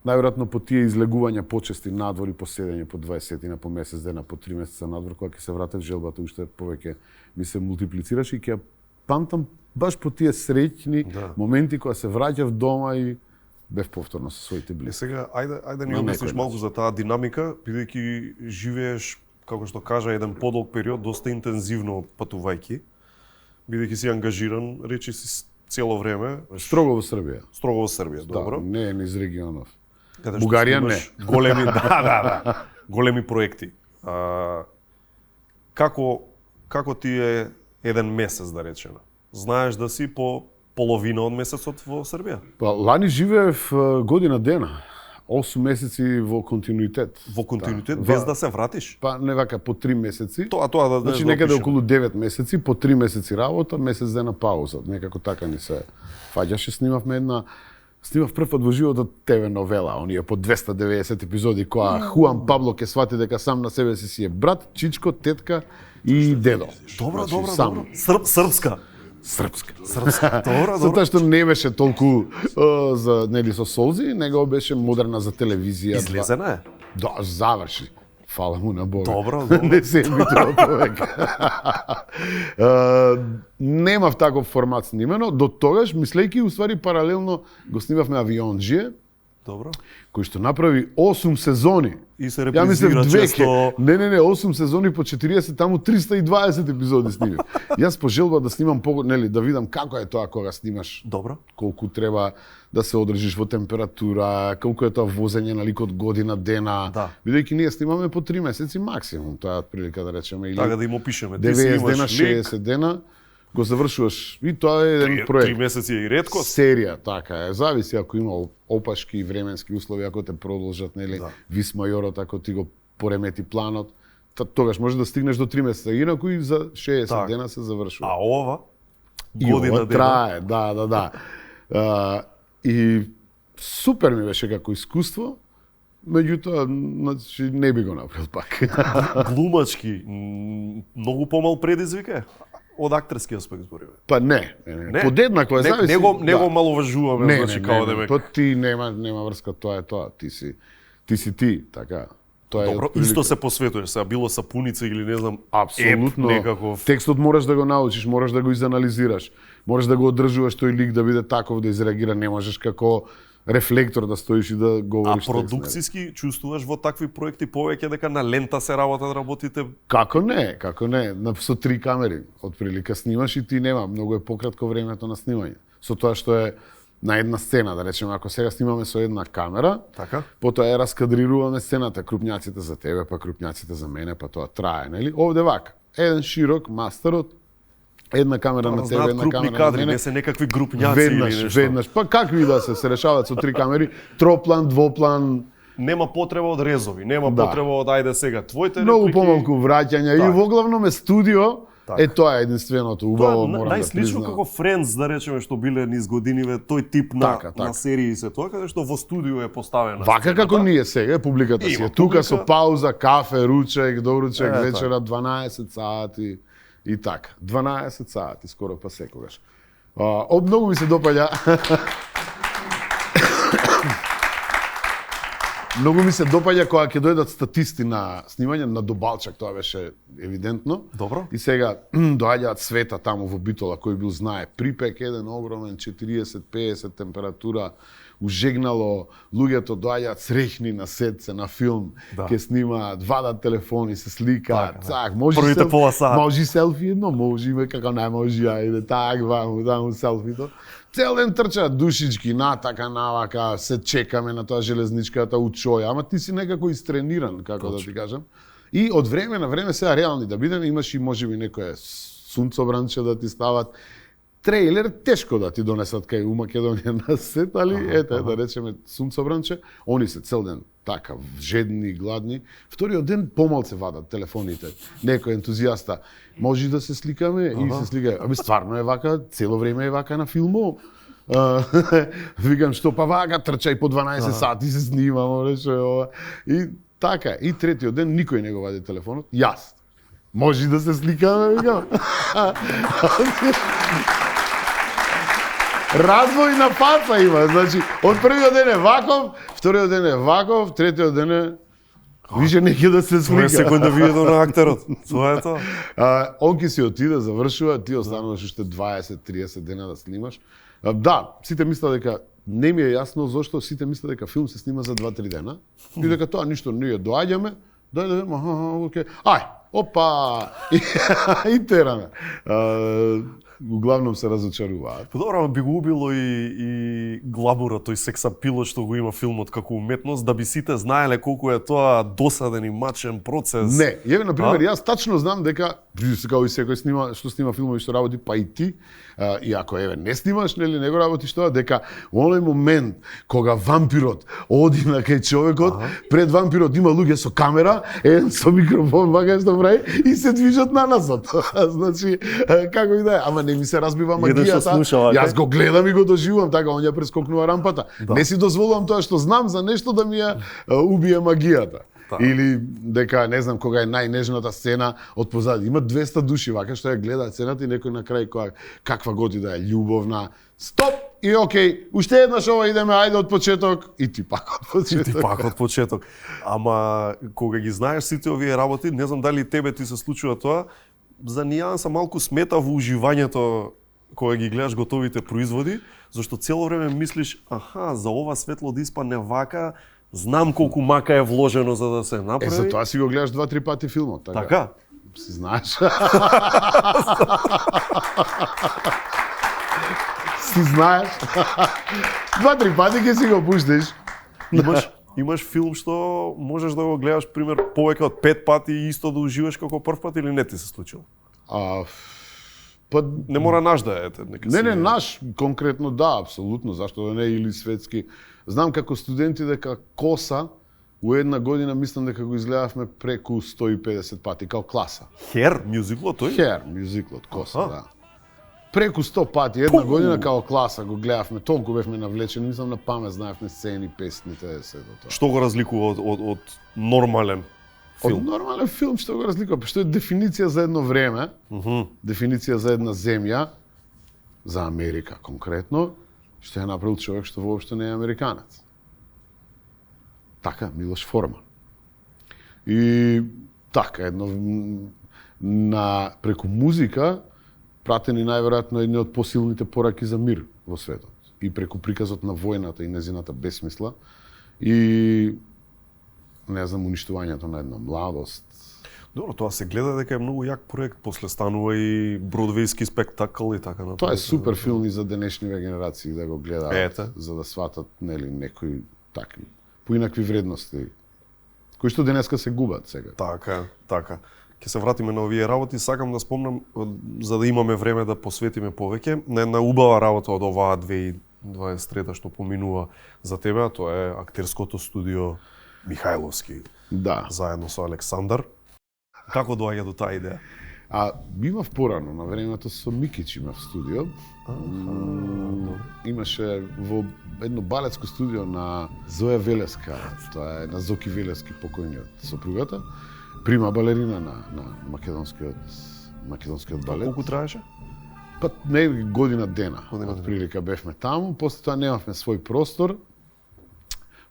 [SPEAKER 1] Најверојатно по тие излегувања почести надвор и поседење по 20 по месец дена, по 3 месеца надвор, кога ќе се вратев желбата уште повеќе ми се мултиплицираше и ќе памтам баш по тие среќни моменти кога се враќав дома и бев повторно со своите блиски.
[SPEAKER 2] Сега, ајде ни обясниш малку за таа динамика, бидејќи живееш, како што кажа, еден подолг период, доста интензивно патувајќи, бидејќи си ангажиран, речи си цело време.
[SPEAKER 1] Строго во Србија.
[SPEAKER 2] Строго во Србија, добро.
[SPEAKER 1] Да, не е низ регионов.
[SPEAKER 2] Бугарија не. Големи, големи проекти. Како ти е еден месец, да речеме? Знаеш да си по половина од месецот во Србија?
[SPEAKER 1] Па, лани живеев година дена. 8 месеци во континуитет.
[SPEAKER 2] Во континуитет, без да се вратиш?
[SPEAKER 1] Па, не вака, по 3 месеци.
[SPEAKER 2] Тоа да
[SPEAKER 1] значи, некаде околу 9 месеци, по 3 месеци работа, месец дена пауза. Некако така ни се фаѓаше. Снимав прв пат во животот ТВ новела, оние по 290 епизоди, која Хуан Пабло ќе свати дека сам на себе си е брат, чичко, тетка и дедо.
[SPEAKER 2] Добро. Српска. Добро.
[SPEAKER 1] Со тоа што не беше толку за нели со солзи, него беше модерна за телевизија.
[SPEAKER 2] Излезена е?
[SPEAKER 1] Да, заврши. Фала му на Бога.
[SPEAKER 2] Добро.
[SPEAKER 1] Не се емитува повеќе. Немав таков формат снимено, до тогаш, мислејќи, уствари, паралелно го снимавме Авионџие,
[SPEAKER 2] Добро.
[SPEAKER 1] Кој што направи 8 сезони.
[SPEAKER 2] И се
[SPEAKER 1] Ја мислев
[SPEAKER 2] репризира често.
[SPEAKER 1] Не, 8 сезони по 40, таму 320 епизоди снимив. Јас пожелба да снимам да видам како е тоа кога снимаш.
[SPEAKER 2] Добро.
[SPEAKER 1] Колку треба да се одржиш во температура, колку е тоа возење на лик од година дена.
[SPEAKER 2] Да.
[SPEAKER 1] Бидејќи ние снимаме по 3 месеци максимум, тоа е отприлика да речеме, или
[SPEAKER 2] Така да им опишеме.
[SPEAKER 1] 90 дена, 60 дена го завршуваш. И тоа е еден проект.
[SPEAKER 2] 3 месеци е и реткост.
[SPEAKER 1] Серија, така е. Зависи ако има опашки и временски услови, ако те продолжат, нели, вис мајорот, ако ти го поремети планот, тогаш може да стигнеш до 3 месеца. Инаку и за 60 дена се завршува.
[SPEAKER 2] А ова?
[SPEAKER 1] Година дена. Трае, да. И супер ми беше како искуство, меѓутоа, значи, не би го направил пак.
[SPEAKER 2] Глумачки, многу помал предизвик е? Од актерски аспект збориме.
[SPEAKER 1] Па не. Подеднакво е, зависи.
[SPEAKER 2] Не го маловажуваме, значи као да ме.
[SPEAKER 1] Па ти нема врска, тоа е тоа. Ти си ти, така. Тоа
[SPEAKER 2] Добро, исто се посветуваш, сега било сапуница или не знам,
[SPEAKER 1] апсолутно.
[SPEAKER 2] некаков.
[SPEAKER 1] Текстот мораш да го научиш, мораш да го изанализираш. Можеш да го одржуваш тој лик да биде таков, да изреагира, не можеш како рефлектор да стоиш и да говориш.
[SPEAKER 2] А продукцијски чувствуваш во такви проекти повеќе дека на лента се работите?
[SPEAKER 1] Како не? Со 3 камери, отприлика снимаш и ти нема, многу е пократко времето на снимање. Со тоа што е на една сцена, да речеме, ако сега снимаме со една камера,
[SPEAKER 2] така?
[SPEAKER 1] Потоа ја раскадрируваме сцената, крупњаците за тебе, па крупњаците за мене, па тоа трае, нели? Овде вака, еден широк мастерот, една камера на тебе, една камера
[SPEAKER 2] кадри,
[SPEAKER 1] на мене.
[SPEAKER 2] не се некакви групњаци или нешто.
[SPEAKER 1] Веднаш, па какви да се решават со 3 камери, троплан, двоплан.
[SPEAKER 2] Нема потреба од резови, нема потреба од ајде сега твоите реплики.
[SPEAKER 1] Многу помалку враќања и воглавно е студио. Е тоа е единственото убаво, морам да признам.
[SPEAKER 2] Најслично како Friends, да речеме, што биле низ годиниве, тој тип на серии и се тоа, каде што во студио е поставена.
[SPEAKER 1] Вака како ние сега, публиката си е тука со пауза, кафе, ручек, доручек, вечера 12 сати и така. 12 сати, скоро па секогаш. Многу ми се допаѓа. Многу ми се допаѓа кога ќе дојдат статисти на снимање на Добалчак, тоа беше евидентно.
[SPEAKER 2] Добро.
[SPEAKER 1] И сега доаѓаат Света таму во Битола, кој бил знае припек, еден огромен 40-50 температура, ужегнало, луѓето доаѓаат среќни на сетце на филм, ќе снимаат, вадат телефони, се сликаат, може селфи едно, може име како не може, ајде ваму селфито. Цел ден трчаат душички, натака, навака, се чекаме на тоа железничката учоја, ама ти си некако истрениран, како да ти кажам. И од време на време, сега реални да бидеме, имаш и можеби некое сунцобранче да ти стават, трейлер тешко да ти донесат кај у Македонија на сет, али ете, да речеме сунцобранче, они се цел ден така, жедни, гладни. Вториот ден помалце вадат телефоните. Некој ентузијаста, може да се сликаме и се сликаме. Аби стварно е вака, цело време е вака на филмов. Викам, што па вака, трчај по 12 сати се снима, може ова. И така, и третиот ден никој не го вади телефонот, јас. Може да се сликаме, викам. Развој на паца има, значи, од првиот ден е ваков, вториот ден е ваков, третиот ден е више неќе да се слика.
[SPEAKER 2] Тоа е секунда видено на актерот. Тоа е тоа.
[SPEAKER 1] Он ки си отиде, завршува, ти остануваш уште 20-30 дена да снимаш. Да, сите мислат дека не ми е јасно зошто сите мислат дека филм се снима за 2-3 дена. И дека тоа ништо ние доаѓаме, окей. Опа! И тераме. Углавном се разочаруваат.
[SPEAKER 2] Добро, би го убило и гламура, тој сексапилот што го има филмот како уметност, да би сите знаеле колку е тоа досаден и мачен процес.
[SPEAKER 1] Не, еве на пример, јас тачно знам дека како и секој што снима филмови што работи, па и ти, и ако еве не снимаш, нели не го работиш тоа, дека во оној момент кога вампирот оди на кај човекот, пред вампирот има луѓе со камера, еден со микрофон, вака што прави и се движат на назад. Значи, како и да е, ама не ми се разбива магијата. Јас го гледам и го доживувам, така он ја прескокнува рампата. Не си дозволувам тоа што знам за нешто да ми ја убие магијата. Или дека не знам кога е најнежната сцена од позади. Има 200 души вака што ја гледаат сцената и некој на крај која каква готи да е љубовна. Стоп и окей, уште еднаш ова идеме, ајде од почеток и ти пак од почеток.
[SPEAKER 2] Ама кога ги знаеш сите овие работи, не знам дали тебе ти се случува тоа, за нијанса малку смета во уживањето кога ги гледаш готовите производи, зашто цело време мислиш, аха, за ова светло да испадне вака, знам колку мака е вложено за да се направи.
[SPEAKER 1] За тоа си го гледаш 2-3 пати филмот, така?
[SPEAKER 2] Така?
[SPEAKER 1] Си знаеш. Си знаеш. 2-3 пати ќе си го пуштиш.
[SPEAKER 2] Имаш филм што можеш да го гледаш, пример, повеќе од 5 пати и исто да уживаш како прв пат или не ти се случило? Не мора наш да е.
[SPEAKER 1] Не, наш конкретно да, апсолутно, зашто да не или светски. Знам како студенти дека Коса у една година мислам дека го изгледавме преку 150 пати као класа.
[SPEAKER 2] Хер, мюзиклот тој?
[SPEAKER 1] Хер, мюзиклот Коса, да. Преку 100 пати една година као класа го гледавме, толку бевме навлечени, мислам на памет знаевме сцени, песните, сето тоа.
[SPEAKER 2] Што го разликува од нормален филм?
[SPEAKER 1] Од нормален филм што го разликува, што е дефиниција за едно време, дефиниција за една земја, за Америка конкретно, што е направил човек што воопшто не е американец. Така, Милош Форман. И така, едно преку музика пратени најверојатно едни од посилните пораки за мир во светот. И преку приказот на војната и незината бесмисла и не знам, уништувањето на една младост.
[SPEAKER 2] Добро, тоа се гледа дека е многу јак проект, после станува и бродвејски спектакл и така натаму.
[SPEAKER 1] Тоа е супер филм и за денешниве генерации да го гледаат, за да сватат нели некои такви поинакви вредности кои што денеска се губат сега.
[SPEAKER 2] Така. Ќе се вратиме на овие работи, сакам да спомнам за да имаме време да посветиме повеќе на една убава работа од оваа 2023 што поминува за тебе, а тоа е актерското студио Михајловски.
[SPEAKER 1] Да.
[SPEAKER 2] Заедно со Александар. Како доаѓа до таа идеја?
[SPEAKER 1] Имав порано, на времето со Микич имав студио. Имаше во едно балетско студио на Зоја Велеска, тоа е на Зоки Велески, покојниот сопругата, прима балерина на македонскиот балет.
[SPEAKER 2] Колку траеше?
[SPEAKER 1] Не година дена, од прилика бевме таму, после тоа немавме свој простор.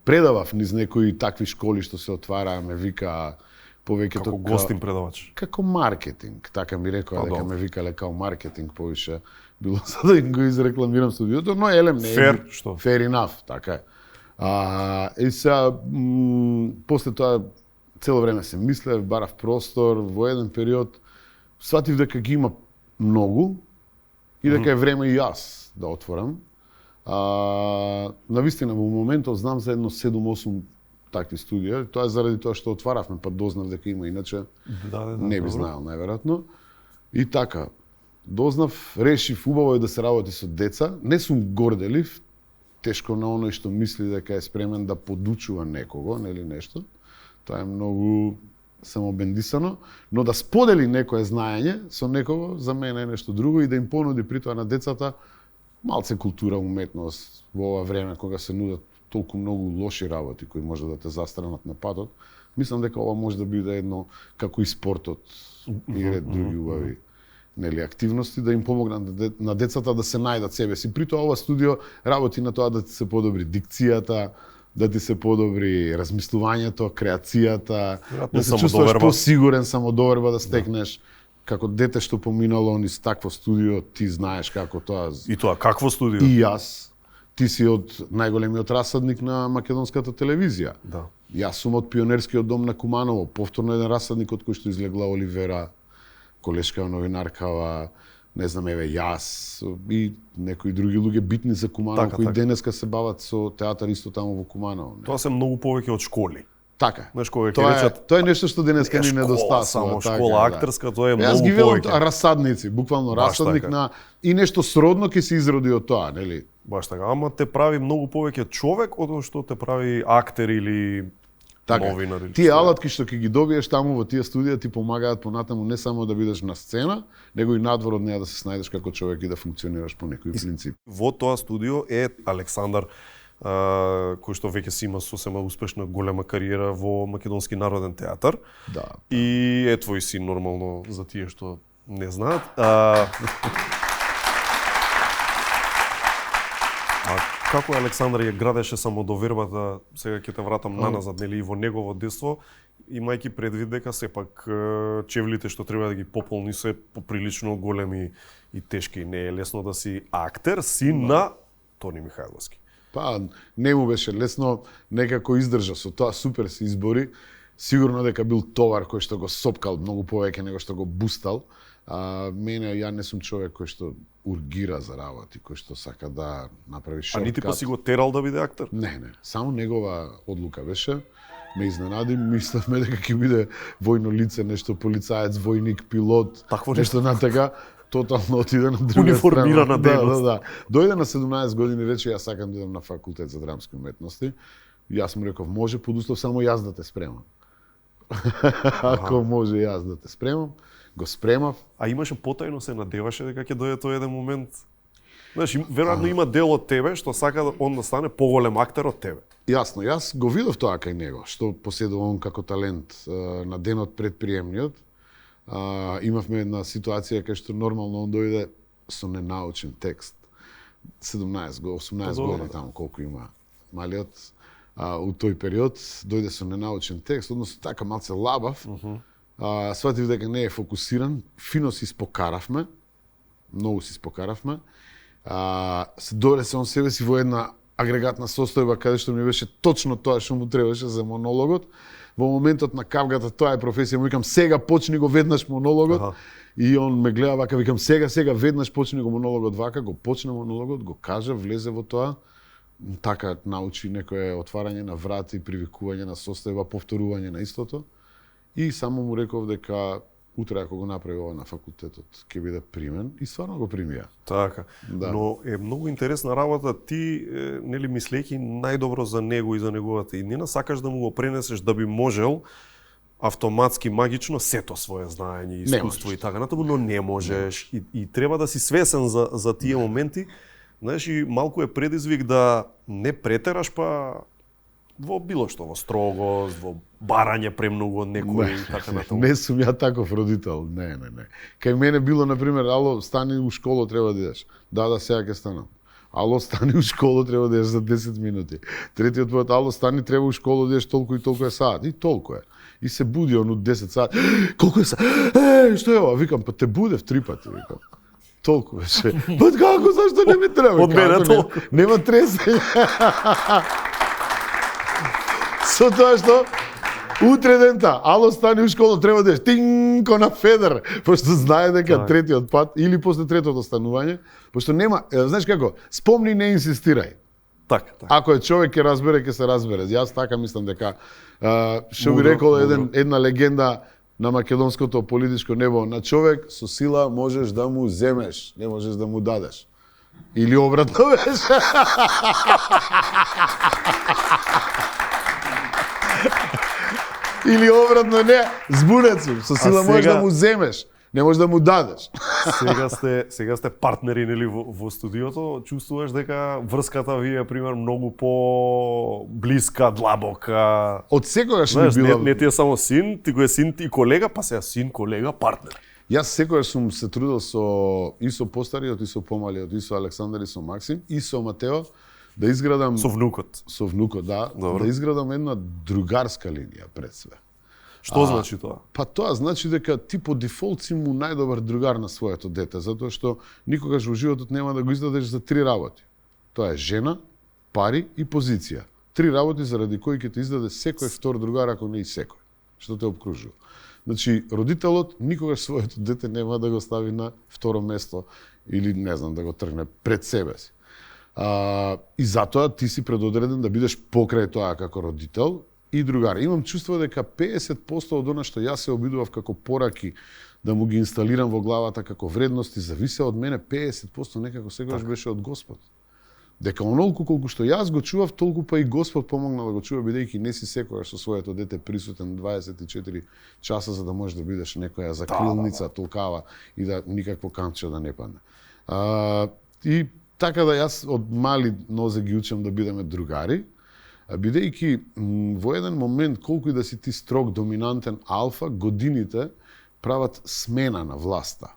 [SPEAKER 1] Предавав низ некои такви школи што се отвараа, ме вика повеќето
[SPEAKER 2] како гостин предавач.
[SPEAKER 1] Како маркетинг, така ми рекоа дека ме викале као маркетинг повише било за да им го изрекламирам студиото, но елем не е. Fair enough, така е. И сега после тоа цело време се мислев, барав простор, во еден период сватив дека ги има многу и дека е време и јас да отворам. Навистина во моментот знам за едно 7-8 такви студија, тоа е заради тоа што отваравме, па дознав дека има, иначе не би знаел најверојатно. И така, дознав, решив, убаво е да се работи со деца, не сум горделив, тешко на оној што мисли дека е спремен да подучува некого, нели нешто. Тоа е многу самобендисано, но да сподели некое знаење со некого, за мене е нешто друго и да им понуди при тоа на децата малце култура, уметност во ова време кога се нудат толку многу лоши работи кои може да те застранат на патот. Мислам дека ова може да биде едно како и спортот и ред други убави нели активности да им помогнат на децата да се најдат себе си. При тоа ова студио работи на тоа да ти се подобри дикцијата, да ти се подобри размислувањето, креацијата, да се чувствуваш посигурен, самодоверба да стекнеш. Како дете што поминало низ такво студио, ти знаеш како тоа.
[SPEAKER 2] И тоа какво студио?
[SPEAKER 1] И јас. Ти си од најголемиот расадник на македонската телевизија.
[SPEAKER 2] Да.
[SPEAKER 1] Јас сум од пионерскиот дом на Куманово, повторно еден расадник од кој што излегла Оливера, колешка новинаркава, не знам, еве јас и некои други луѓе битни за Куманово, кои денеска се бават со театар исто таму во Куманово.
[SPEAKER 2] Тоа се многу повеќе од школи.
[SPEAKER 1] Така.
[SPEAKER 2] Тоа
[SPEAKER 1] е нешто што денеска ни недостасува.
[SPEAKER 2] Само школа актерска, тоа е многу повеќе.
[SPEAKER 1] Јас ги велам расадници, буквално расадник на и нешто сродно ќе се изроди од тоа, нели?
[SPEAKER 2] Баш така, ама те прави многу повеќе човек од што те прави актер или новинар.
[SPEAKER 1] Тие алатки што ќе ги добиеш таму во тие студија ти помагаат понатаму не само да бидеш на сцена, него и надвор од неа да се снајдеш како човек и да функционираш по некои принципи.
[SPEAKER 2] Во тоа студио е Александар, кој што веќе си има сосема успешна голема кариера во Македонски народен театар.
[SPEAKER 1] Да.
[SPEAKER 2] И е твој син нормално за тие што не знаат. како Александар ја градеше самодовербата, сега ќе те вратам наназад, нели, и во негово детство, имајќи предвид дека сепак чевлите што треба да ги пополни се поприлично големи и тешки. Не е лесно да си актер, син на Тони Михајловски.
[SPEAKER 1] Па, не му беше лесно, некако издржа со тоа, супер се избори. Сигурно дека бил товар кој што го сопкал многу повеќе него што го бустал. Ја не сум човек кој што ургира за работи, кој што сака да направи шорткат.
[SPEAKER 2] А нити па си го терал да биде актер?
[SPEAKER 1] Не, само негова одлука беше. Ме изненади, мислевме дека ќе биде војно лице, нешто полицаец, војник, пилот, нешто на така. Тотално отиде на друга
[SPEAKER 2] униформирана дейност.
[SPEAKER 1] Да. Дојде на 17 години, рече ја сакам да идам на факултет за драмски уметности. Јас му реков, може под услов само јас да те спремам. Ако може јас да те спремам, го спремав.
[SPEAKER 2] А имаше потајно се надеваше дека ќе дојде тој еден момент. Знаеш, веројатно има дел од тебе што сака он да стане поголем актер од тебе.
[SPEAKER 1] Јасно, јас го видов тоа кај него, што поседува он како талент на денот пред приемниот. Имавме една ситуација кај што нормално он дојде со ненаучен текст. 18 години таму колку има малиот. У тој период дојде со ненаучен текст, односно така малце лабав. Сватив дека не е фокусиран, фино си спокаравме, многу си спокаравме. Се донесе он себе си во една агрегатна состојба каде што ми беше точно тоа што му требаше за монологот. Во моментот на кавгата, тоа е професија, му викам сега почни го веднаш монологот. И он ме гледа вака, викам сега веднаш почни го монологот вака, го почна монологот, го кажа, влезе во тоа. Така научи некое отварање на врати, привикување на состојба, повторување на истото. И само му реков дека утре ако го направи ова на факултетот ќе биде примен и стварно го примија.
[SPEAKER 2] Така. Да. Но е многу интересна работа, ти нели мислејќи најдобро за него и за неговата иднина, сакаш да му го пренесеш да би можел автоматски магично сето свое знаење и искуство и така натаму, но не можеш и треба да си свесен за тие моменти. Знаеш, и малку е предизвик да не претераш па во било што, во строгост, во барање премногу од некој и така натаму.
[SPEAKER 1] Не сум ја таков родител, не. Кај мене било, например, ало, стани у школу, треба да идеш. Да, сега ќе станам. Ало, стани у школу, треба да идеш за 10 минути. Третиот пат, ало, стани, треба у школу да идеш толку и толку е саат. И толку е. И се буди он у 10 саат. Колку е саат? Што е ова? Викам, па те будев 3 пати, викам. Толку беше. Па како, зашто не ми треба?
[SPEAKER 2] Од мене толку.
[SPEAKER 1] Нема тресење. Со тоа што утре дента, ало стани у школа, треба да еш тинко на федер, пошто знае дека третиот пат или после третото станување, пошто нема, знаеш како, спомни, не инсистирај.
[SPEAKER 2] Така.
[SPEAKER 1] Ако е човек ќе разбере, ќе се разбере. Јас така мислам дека што би рекол една легенда на македонското политичко небо, на човек со сила можеш да му земеш, не можеш да му дадеш. Или обратно беше. Или обратно, не, збунец сум, со сила можеш да му земеш, не можеш да му дадеш.
[SPEAKER 2] Сега сте партнери, нели, во студиото, чувствуваш дека врската ви е, пример, многу по блиска, длабока.
[SPEAKER 1] Од секогаш ми била.
[SPEAKER 2] Не ти е само син, ти го е син и колега, па сега син, колега, партнер.
[SPEAKER 1] Јас секогаш сум се трудел и со постариот, и со помалиот, и со Александар, и со Максим, и со Матео, да изградам...
[SPEAKER 2] Со внукот.
[SPEAKER 1] Со внукот, да. Добро. Да изградам една другарска линија пред све.
[SPEAKER 2] Што значи тоа?
[SPEAKER 1] Па тоа значи дека ти по дефолт си му најдобар другар на своето дете, затоа што никогаш во животот нема да го издадеш за 3 работи. Тоа е жена, пари и позиција. 3 работи заради кои ќе те издаде секој втор другар, ако не и секој, што те обкружува. Значи, родителот никогаш своето дете нема да го стави на второ место или, не знам, да го тргне пред себе си. И затоа ти си предодреден да бидеш покрај тоа како родител и другар. Имам чувство дека 50% од она што јас се обидував како пораки да му ги инсталирам во главата како вредности, зависе од мене, 50% некако секогаш беше од Господ. Дека онолку колку што јас го чував, толку па и Господ помогна да го чува, бидејќи не си секогаш со своето дете присутен 24 часа за да можеш да бидеш некоја закрилница, толкава и да никакво камче да не падне. И така да јас од мали нозе ги учам да бидеме другари, бидејќи во еден момент, колку и да си ти строг, доминантен алфа, годините прават смена на власта.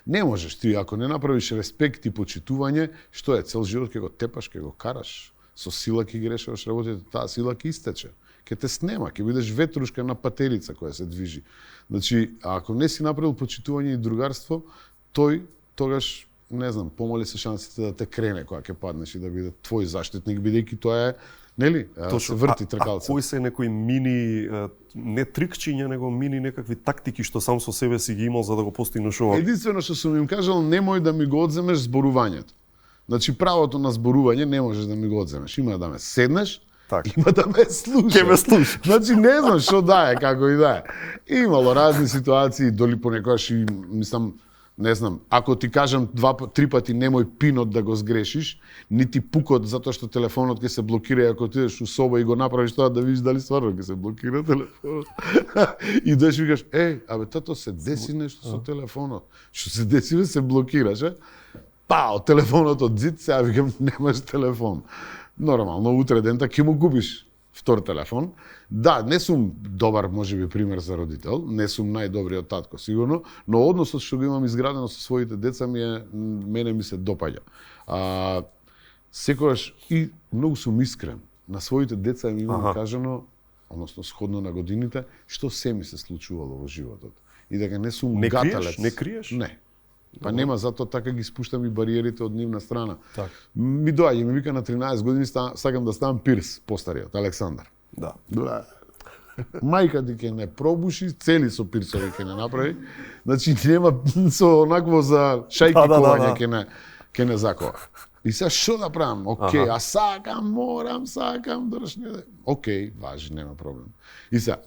[SPEAKER 1] Не можеш ти, ако не направиш респект и почитување, што е, цел живот ќе го тепаш, ќе го караш, со сила ќе ги решаваш работите, таа сила ќе истече. Ќе те снема, ќе бидеш ветрушка на патерица која се движи. Значи, ако не си направил почитување и другарство, тој тогаш, не знам, помали се шансите да те крене кога ќе паднеш и да биде твој заштитник, бидејќи тоа е, нели, се врти тркалца.
[SPEAKER 2] Кои се некои мини, не трикчиња, него мини некакви тактики што сам со себе си ги имал за да го постигнеш ова?
[SPEAKER 1] Единствено што сум им кажал, немој да ми го одземеш зборувањето. Значи, правото на зборување не можеш да ми го одземеш. Има да ме седнеш, има да ме слушаш.
[SPEAKER 2] Ке ме слушаш.
[SPEAKER 1] Значи, не знам што да е, како и да е. Имало разни ситуации, доли понекогаш и, мислам, не знам, ако ти кажам 2-3 пати немој пинот да го сгрешиш, нити пукот затоа што телефонот ќе се блокира, ако ти идеш у соба и го направиш тоа да видиш дали стварно ќе се блокира телефонот. И доеш викаш, абе тато се деси нешто со телефонот. Што се деси, бе, се блокираш, Пао, телефонот од зид, сега викам немаш телефон. Нормално, утре дента ќе му купиш втор телефон. Да, не сум добар, можеби, пример за родител, не сум најдобриот татко, сигурно, но односот што го имам изградено со своите деца мене ми се допаѓа. Секогаш и многу сум искрен. На своите деца им имам кажано, односно сходно на годините, што се ми се случувало во животот. И дека не сум гаталец.
[SPEAKER 2] Не криеш?
[SPEAKER 1] Не. Па нема, затоа така ги спуштам и бариерите од нивна страна. Так. Ми доаѓа, ми вика на 13 години, сакам да ставам Пирс, постариот, Александар.
[SPEAKER 2] Да.
[SPEAKER 1] Мајка ти ќе не пробуши, цели со пирсови ќе не направи. Значи нема со онакво за шајки ковање ќе не закова. И сега што да правам? Океј, а сакам, држне. Океј, важи, нема проблем. И сега,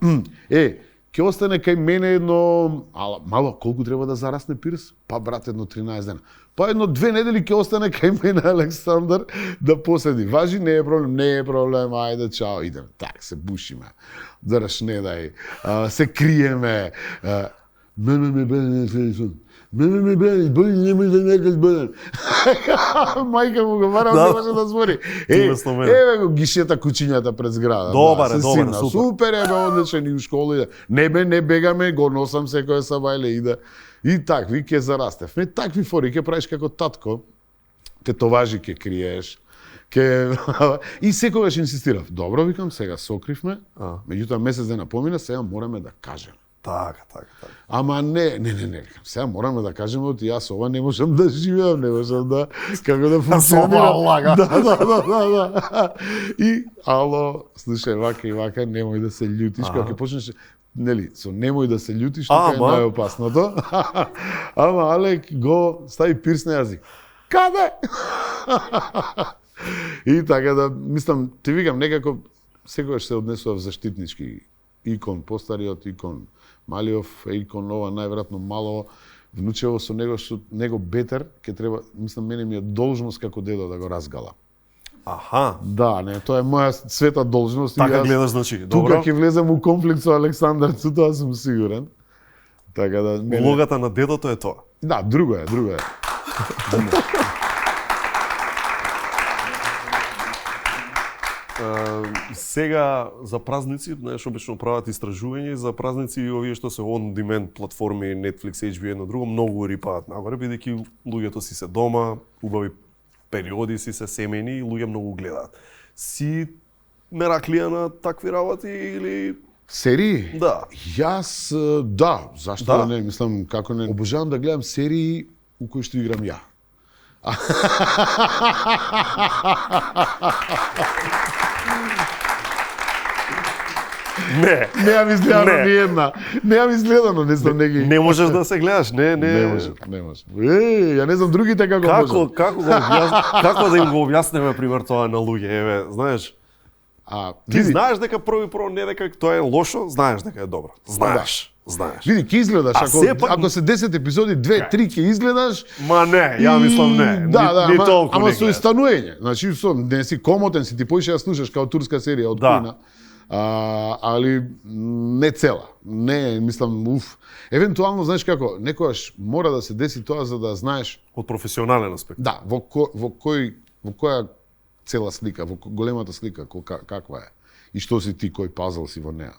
[SPEAKER 1] ќе остане кај мене едно, мало, колку треба да зарасне Пирс? Па брат, едно 13 дена. Па едно 2 недели ќе остане кај мене Александар да поседи. Важи, не е проблем, ајде, чао, идеме. Так, се бушиме. Држ, не дај, се криеме. Немој да некаш бъден. Мајка му го барам, не може да збори. Еве го гишета кучињата пред зграда.
[SPEAKER 2] Добар, супер.
[SPEAKER 1] Супер е, одличен и у школа иде. Не бегаме, го носам секоја сабајле иде. И такви ќе зарастев. Не такви фори, ќе правиш како татко, те товажи ќе криеш. И секогаш инсистирав. Добро, викам, сега сокривме, меѓутоа месец дена помина, сега мораме да кажеме.
[SPEAKER 2] Така.
[SPEAKER 1] Ама не, сега мораме да кажеме од јас ова не можам да живеам, не можам да како да функционирам. Да. И ало, слушај, вака и вака, немој да се љутиш, кога ќе почнеш, нели, со немој да се љутиш, тоа е најопасното. Ама Алек го стави Пирс на јазик. Каде? И така да, мислам, ти викам, некако секогаш се однесував заштитнички. Икон постариот, икон малиов, икон ова најверојатно мало внучево со него бетер, ќе треба, мислам, мене ми е должност како дедо да го разгала. Да, не, тоа е моја света должност.
[SPEAKER 2] Така гледаш, значи, добро.
[SPEAKER 1] Тука ќе влезем у конфликт со Александар, тоа сум сигурен. Така да
[SPEAKER 2] улогата на дедото е тоа.
[SPEAKER 1] Да, друго е.
[SPEAKER 2] Сега за празници, знаеш, обично прават истражување за празници и овие што се on-demand платформи, Netflix, HBO, едно друго, многу рипаат нагоре, бидејќи луѓето си се дома, убави периоди си се семејни и луѓе многу гледаат. Си мераклија на такви работи или
[SPEAKER 1] серии?
[SPEAKER 2] Да.
[SPEAKER 1] Јас, да, зашто не, мислам, како не. Обожавам да гледам серии у кои што играм ја. Неам изгледано ни една. Неам изгледано, не знам неги.
[SPEAKER 2] Не можеш да се гледаш, не.
[SPEAKER 1] Не може. Ја не знам другите како можат.
[SPEAKER 2] Како да им го објаснеме пример тоа на луѓе, еве, знаеш? Ти знаеш дека прво не дека тоа е лошо, знаеш дека е добро. Знаеш.
[SPEAKER 1] Види, ќе изгледаш, ако се 10 епизоди, 2-3 ќе изгледаш.
[SPEAKER 2] Ма не, ја мислам не. Ни толку не.
[SPEAKER 1] Ама со истанување. Значи, не си комотен, си ти поише да слушаш као турска серија од Куина. Али не цела. Не, мислам, евентуално, знаеш како, некојаш мора да се деси тоа за да знаеш
[SPEAKER 2] од професионален аспект.
[SPEAKER 1] Да, во која цела слика, во големата слика каква е. И што си ти, кој пазл си во неа.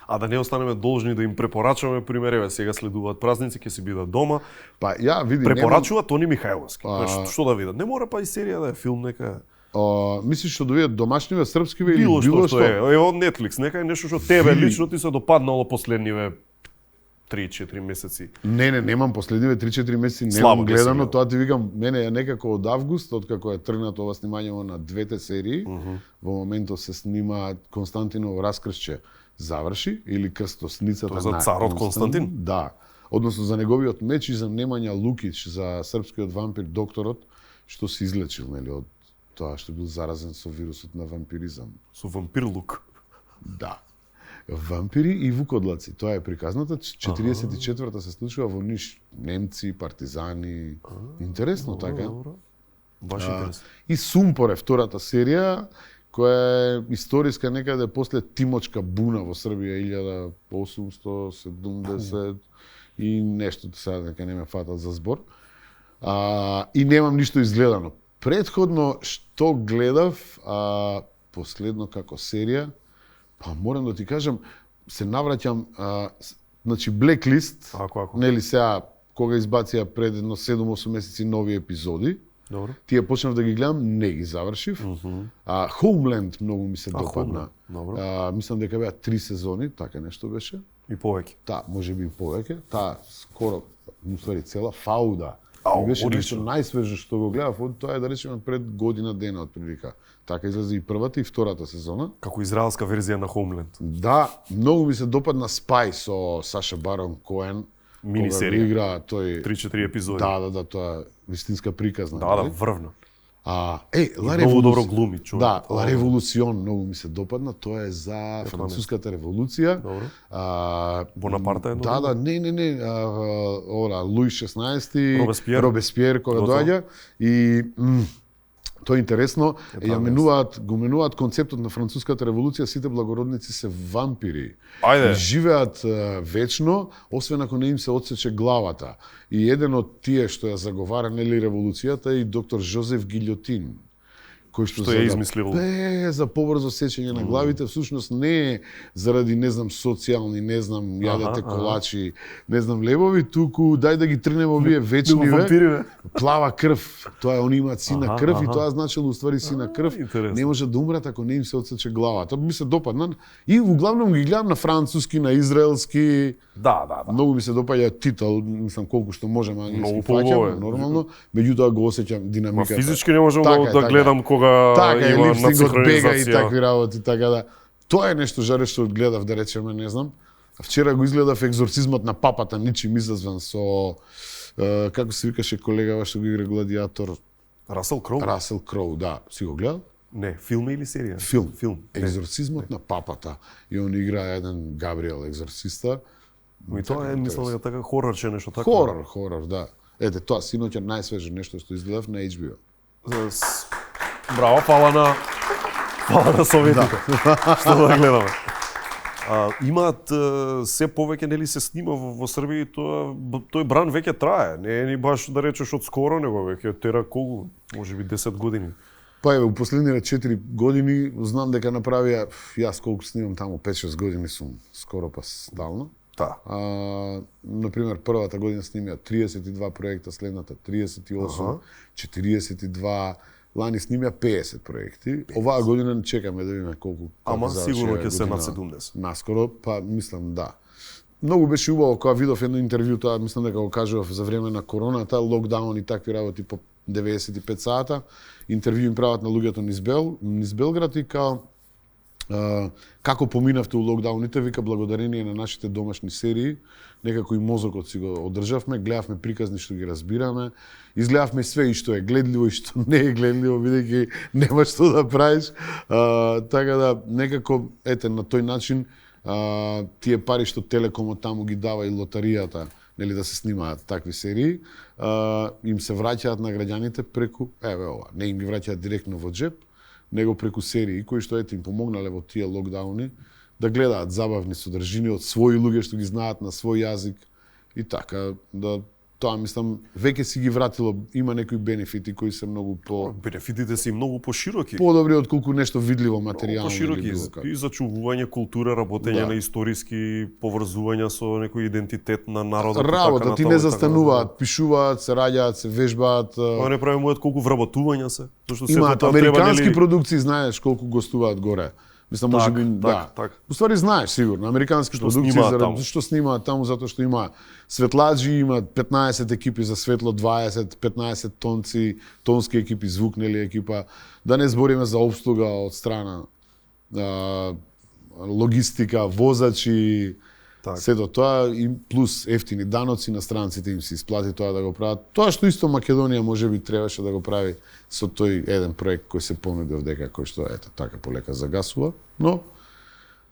[SPEAKER 2] А да не останеме должни да им препорачуваме, пример, еве сега следуваат празници, ќе си бидат дома.
[SPEAKER 1] Па ја види,
[SPEAKER 2] препорачува Тони Михајловски. Што да видат? Не мора па и серија да е филм нека.
[SPEAKER 1] Мислиш што да видат домашниве, српскиве или
[SPEAKER 2] било што е? Ево од Netflix, нека е нешто што тебе лично ти се допаднало последниве 3-4 месеци.
[SPEAKER 1] Не, немам последниве 3-4 месеци, немам гледано, тоа ти викам, мене е некако од август, откако е тргнато ова снимање на двете серии, во моментот се снима Константиново раскршче заврши, или крстосницата
[SPEAKER 2] за царот Константин?
[SPEAKER 1] Да. Односно за неговиот меч и за Немања Лукич, за српскиот вампир докторот, што се излечил, нели, од тоа што бил заразен со вирусот на вампиризам.
[SPEAKER 2] Со вампирлук.
[SPEAKER 1] Да. Вампири и вукодлаци, тоа е приказната. 44-та се случува во Ниш. Немци, партизани. Интересно, така?
[SPEAKER 2] Баш интересно.
[SPEAKER 1] И Сумпоре, втората серија, која е историска некаде после Тимочка буна во Србија 1870 и нешто, сега дека не ме фатат за збор. И немам ништо изгледано. Предходно што гледав, последно како серија, па морам да ти кажам, се навраќам, значи Blacklist, нели сега, кога избација пред едно 7-8 месеци нови епизоди,
[SPEAKER 2] добро.
[SPEAKER 1] Тие почнав да ги гледам, не ги завршив. Homeland многу ми се допадна. Мислам дека беа 3 сезони, така нешто беше.
[SPEAKER 2] И повеќе.
[SPEAKER 1] Да, можеби и повеќе. Таа скоро, уствари цела Фауда. Беше нешто најсвежо што го гледав, тоа е да речеме пред година дена отприлика. Така излезе и првата и втората сезона.
[SPEAKER 2] Како израелска верзија на Homeland.
[SPEAKER 1] Да, многу ми се допадна Spy со Саша Барон Коен.
[SPEAKER 2] Мини серија.
[SPEAKER 1] Игра тој
[SPEAKER 2] 3-4 епизоди.
[SPEAKER 1] Да, тоа вистинска приказна.
[SPEAKER 2] Да, врвна.
[SPEAKER 1] Ла
[SPEAKER 2] Многу добро глуми човек.
[SPEAKER 1] Да, Ла Револуцион многу ми се допадна, тоа е за француската револуција.
[SPEAKER 2] Добро. Бонапарта е
[SPEAKER 1] Да, не, Луи 16,
[SPEAKER 2] Робеспиер
[SPEAKER 1] кога доаѓа и тоа е интересно, го менуваат концептот на француската револуција, сите благородници се вампири. И живеат вечно, освен ако не им се отсече главата. И еден од тие што ја заговара нели револуцијата е и доктор Жозеф Гилјотин, кој што
[SPEAKER 2] ја измислил
[SPEAKER 1] за побрзо сечење на главите, всушност не е заради социјални, јадете колачи, лебови, туку дај да ги тргнеме овие вечниве. Плава крв, тоа е они имаат сина крв и тоа значило уствари сина крв. Не може да умрат ако не им се отсече главата. Ми се допадна и углавном ги гледам на француски, на израелски.
[SPEAKER 2] Да.
[SPEAKER 1] Многу ми се допаѓа титул, мислам колку што можам англиски фаќам, нормално, меѓутоа го осеќам динамиката.
[SPEAKER 2] Физички не можам да гледам кога
[SPEAKER 1] има
[SPEAKER 2] нацинхронизација.
[SPEAKER 1] Бега и такви работи, така да. Тоа е нешто жарещо гледав, да речеме, не знам. Вчера го изгледав Екзорцизмот на папата, ничим изазван со како се викаше колегава што го игра Гладиатор?
[SPEAKER 2] Расел Кроу.
[SPEAKER 1] Расел Кроу, да. Си го гледал?
[SPEAKER 2] Не, филм или серија?
[SPEAKER 1] Филм. Екзорцизмот на папата. И он игра еден Габриел екзорциста.
[SPEAKER 2] И тоа е, мислам, така хорорче нешто така.
[SPEAKER 1] Хорор, да. Ете, тоа синоќа најсвежо нешто што изгледав на HBO.
[SPEAKER 2] Браво, фала на советите. Што да гледаме. Имаат се повеќе, нели, се снима во Србија, тој бран веќе трае. Не е ни баш да речеш од скоро, него веќе тера колку, можеби 10 години.
[SPEAKER 1] Па еве, у последниве 4 години знам дека направија, јас колку снимам таму 5-6 години сум скоро па стално.
[SPEAKER 2] Да.
[SPEAKER 1] Например, првата година снимија 32 проекта, следната 38, 42, лани снимија 50 проекти. Оваа година не чекаме да видиме колку.
[SPEAKER 2] Ама сигурно ќе се на 70.
[SPEAKER 1] Наскоро, па мислам да. Многу беше убаво кога видов едно интервју, тоа мислам дека го кажував за време на короната, локдаун и такви работи по 95 сата. Интервју им прават на луѓето низ Белград и како поминавте у локдауните, вика благодарение на нашите домашни серии, некако и мозокот си го одржавме, гледавме приказни што ги разбираме, изгледавме све и што е гледливо и што не е гледливо, бидејќи нема што да правиш. Така да, некако, на тој начин, тие пари што Телекомот таму ги дава и лотаријата, нели да се снимаат такви серии, им се враќаат на граѓаните преку, не им ги враќаат директно во джеп, него преку серии кои што им помогнале во тие локдауни да гледаат забавни содржини од своји луѓе што ги знаат на свој јазик и така да тоа мислам веќе си ги вратило, има некои бенефити кои се многу
[SPEAKER 2] бенефитите се многу пошироки.
[SPEAKER 1] Подобри отколку нешто видливо материјално.
[SPEAKER 2] Пошироки и зачувување култура, работење на историски поврзувања со некој идентитет на народот.
[SPEAKER 1] Работа, ти не застануваат, пишуваат, се раѓаат, се вежбаат.
[SPEAKER 2] Па не правиме колку вработувања се.
[SPEAKER 1] Имаат американски продукции, знаеш колку гостуваат горе. Мислам, може би, да. Уствари знаеш сигурно, американски продукции што снимаат таму затоа што има светлаџи, има 15 екипи за светло, 15 тонски екипи, звук, нели екипа. Да не збориме за обслуга од страна логистика, возачи, сето тоа и плюс ефтини даноци на странците им се исплати тоа да го прават. Тоа што исто Македонија можеби требаше да го прави со тој еден проект кој се понуди овдека, кој што ето така полека загасува, но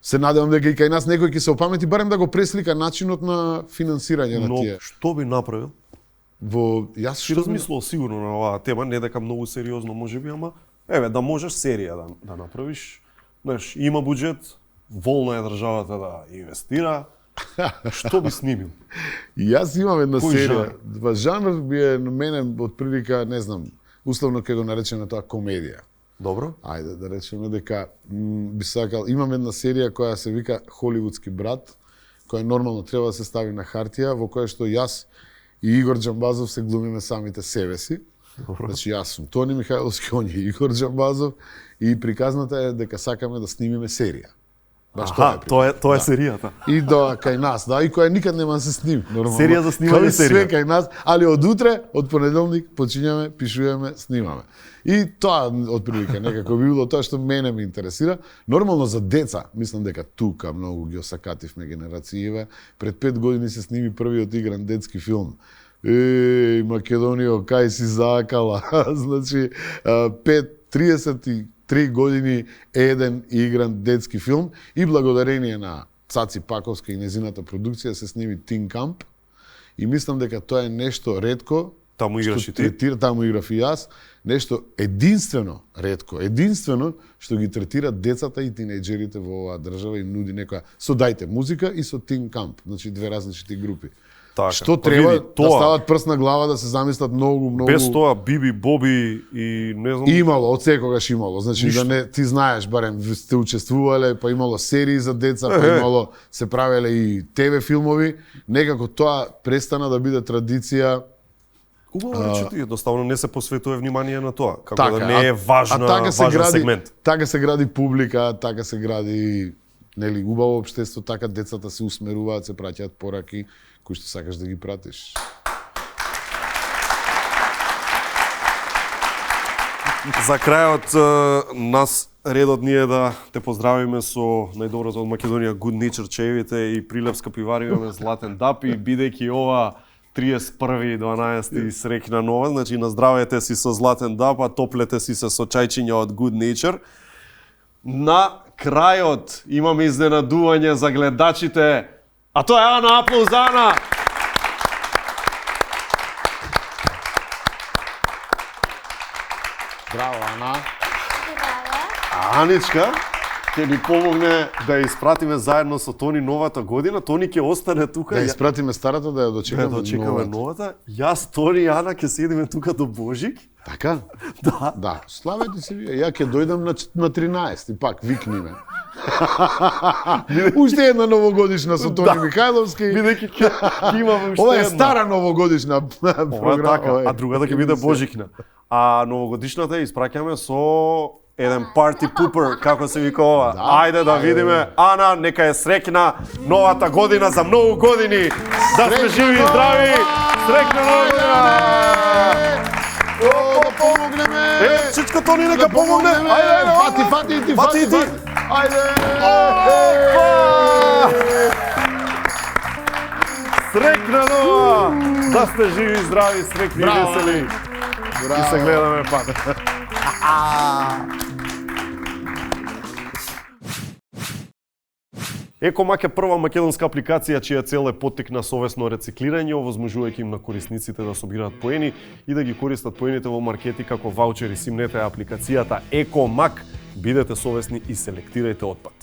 [SPEAKER 1] се надевам дека и кај нас некој ќе се опамети барем да го преслика начинот на финансирање на тие.
[SPEAKER 2] Но што би направил?
[SPEAKER 1] Јас
[SPEAKER 2] што размислувал сигурно на оваа тема, не дека многу сериозно можеби, ама да можеш серија да направиш. Знаеш, има буџет, волна е државата да инвестира. Што би снимил?
[SPEAKER 1] Јас имам една серија. Жанр би е на мене од прилика, не знам, условно ќе го наречеме тоа комедија.
[SPEAKER 2] Добро.
[SPEAKER 1] Ајде да речеме дека би сакал, имам една серија која се вика Холивудски брат, која нормално треба да се стави на хартија, во која што јас и Игор Џамбазов се глумиме самите себе си. Значи јас сум Тони Михајловски, он е Игор Џамбазов и приказната е дека сакаме да снимиме серија.
[SPEAKER 2] Тоа е серијата.
[SPEAKER 1] И кај нас, и која никад нема да се сними, нормално.
[SPEAKER 2] Серија за снимање серија.
[SPEAKER 1] Све кај нас, али од утре, од понеделник почињаме, пишуваме, снимаме. И тоа од прилика некако би било тоа што мене ме интересира. Нормално за деца, мислам дека тука многу ги осакативме генерацииве. Пред 5 години се сними првиот игран детски филм. Македонијо, кај си закала. Значи 33 години еден игран детски филм и благодарение на Цаци Паковска и незината продукција се сними Тин Камп и мислам дека тоа е нешто ретко.
[SPEAKER 2] Таму играш и ти?
[SPEAKER 1] Таму играв и јас. Нешто единствено што ги третира децата и тинејџерите во оваа држава и нуди некоја со Дајте музика и со Тин Камп, значи две различити групи.
[SPEAKER 2] Така.
[SPEAKER 1] Што треба да стават прст на глава да се замислат многу.
[SPEAKER 2] Без тоа Биби, Боби и не знам.
[SPEAKER 1] Имало, од секогаш имало. Значи да не ти знаеш, барем сте учествувале, па имало серии за деца, па имало се правеле и ТВ филмови. Некако тоа престана да биде традиција.
[SPEAKER 2] Убаво рече ти, едноставно не се посветува внимание на тоа, како да не е важен сегмент.
[SPEAKER 1] Така се гради публика, така се гради нели убаво општество, така децата се усмеруваат, се праќаат пораки кои што сакаш да ги пратиш.
[SPEAKER 2] За крајот нас редот ни е да те поздравиме со најдоброто од Македонија Good Nature чаевите и Прилепска пиварија имаме Златен Дап и бидејќи ова 31.12 среќна нова, значи наздравете си со Златен Дап, а топлете си се со чајчиња од Good Nature. На крајот имаме изненадување за гледачите, а тоа е Ана. Аплауз за Ана!
[SPEAKER 1] Браво, Ана!
[SPEAKER 2] Аничка ќе ни помогне да ја испратиме заедно со Тони новата година. Тони ќе остане тука.
[SPEAKER 1] Да испратиме старата, да ја дочекаме
[SPEAKER 2] новата. Јас, Тони и Ана ќе седиме тука до Божик.
[SPEAKER 1] Така?
[SPEAKER 2] Да.
[SPEAKER 1] Да, славете се вие. Ја ќе дојдам на 13 и пак викниме. Уште една новогодишна со Тони Михајловски.
[SPEAKER 2] Бидејќи ќе имаме уште една.
[SPEAKER 1] Ова е стара новогодишна програма.
[SPEAKER 2] А другата ќе биде Божикна. А новогодишната ја испраќаме со еден парти пупер, како се вика ова. Ајде да видиме. Ана, нека е среќна новата година за многу години. Да сме живи и здрави. Среќна нова година.
[SPEAKER 1] Да помогнеме.
[SPEAKER 2] Чичка Тони нека помогне.
[SPEAKER 1] Ајде. Фати ти. Ајде.
[SPEAKER 2] Среќна нова. Да сте живи и здрави, среќни и весели. И се гледаме пак. Екомак е прва македонска апликација чија цел е поттикна совесно рециклирање, овозможувајќи им на корисниците да собираат поени и да ги користат поените во маркети како ваучери. Симнете апликацијата Екомак, бидете совесни и селектирајте отпад.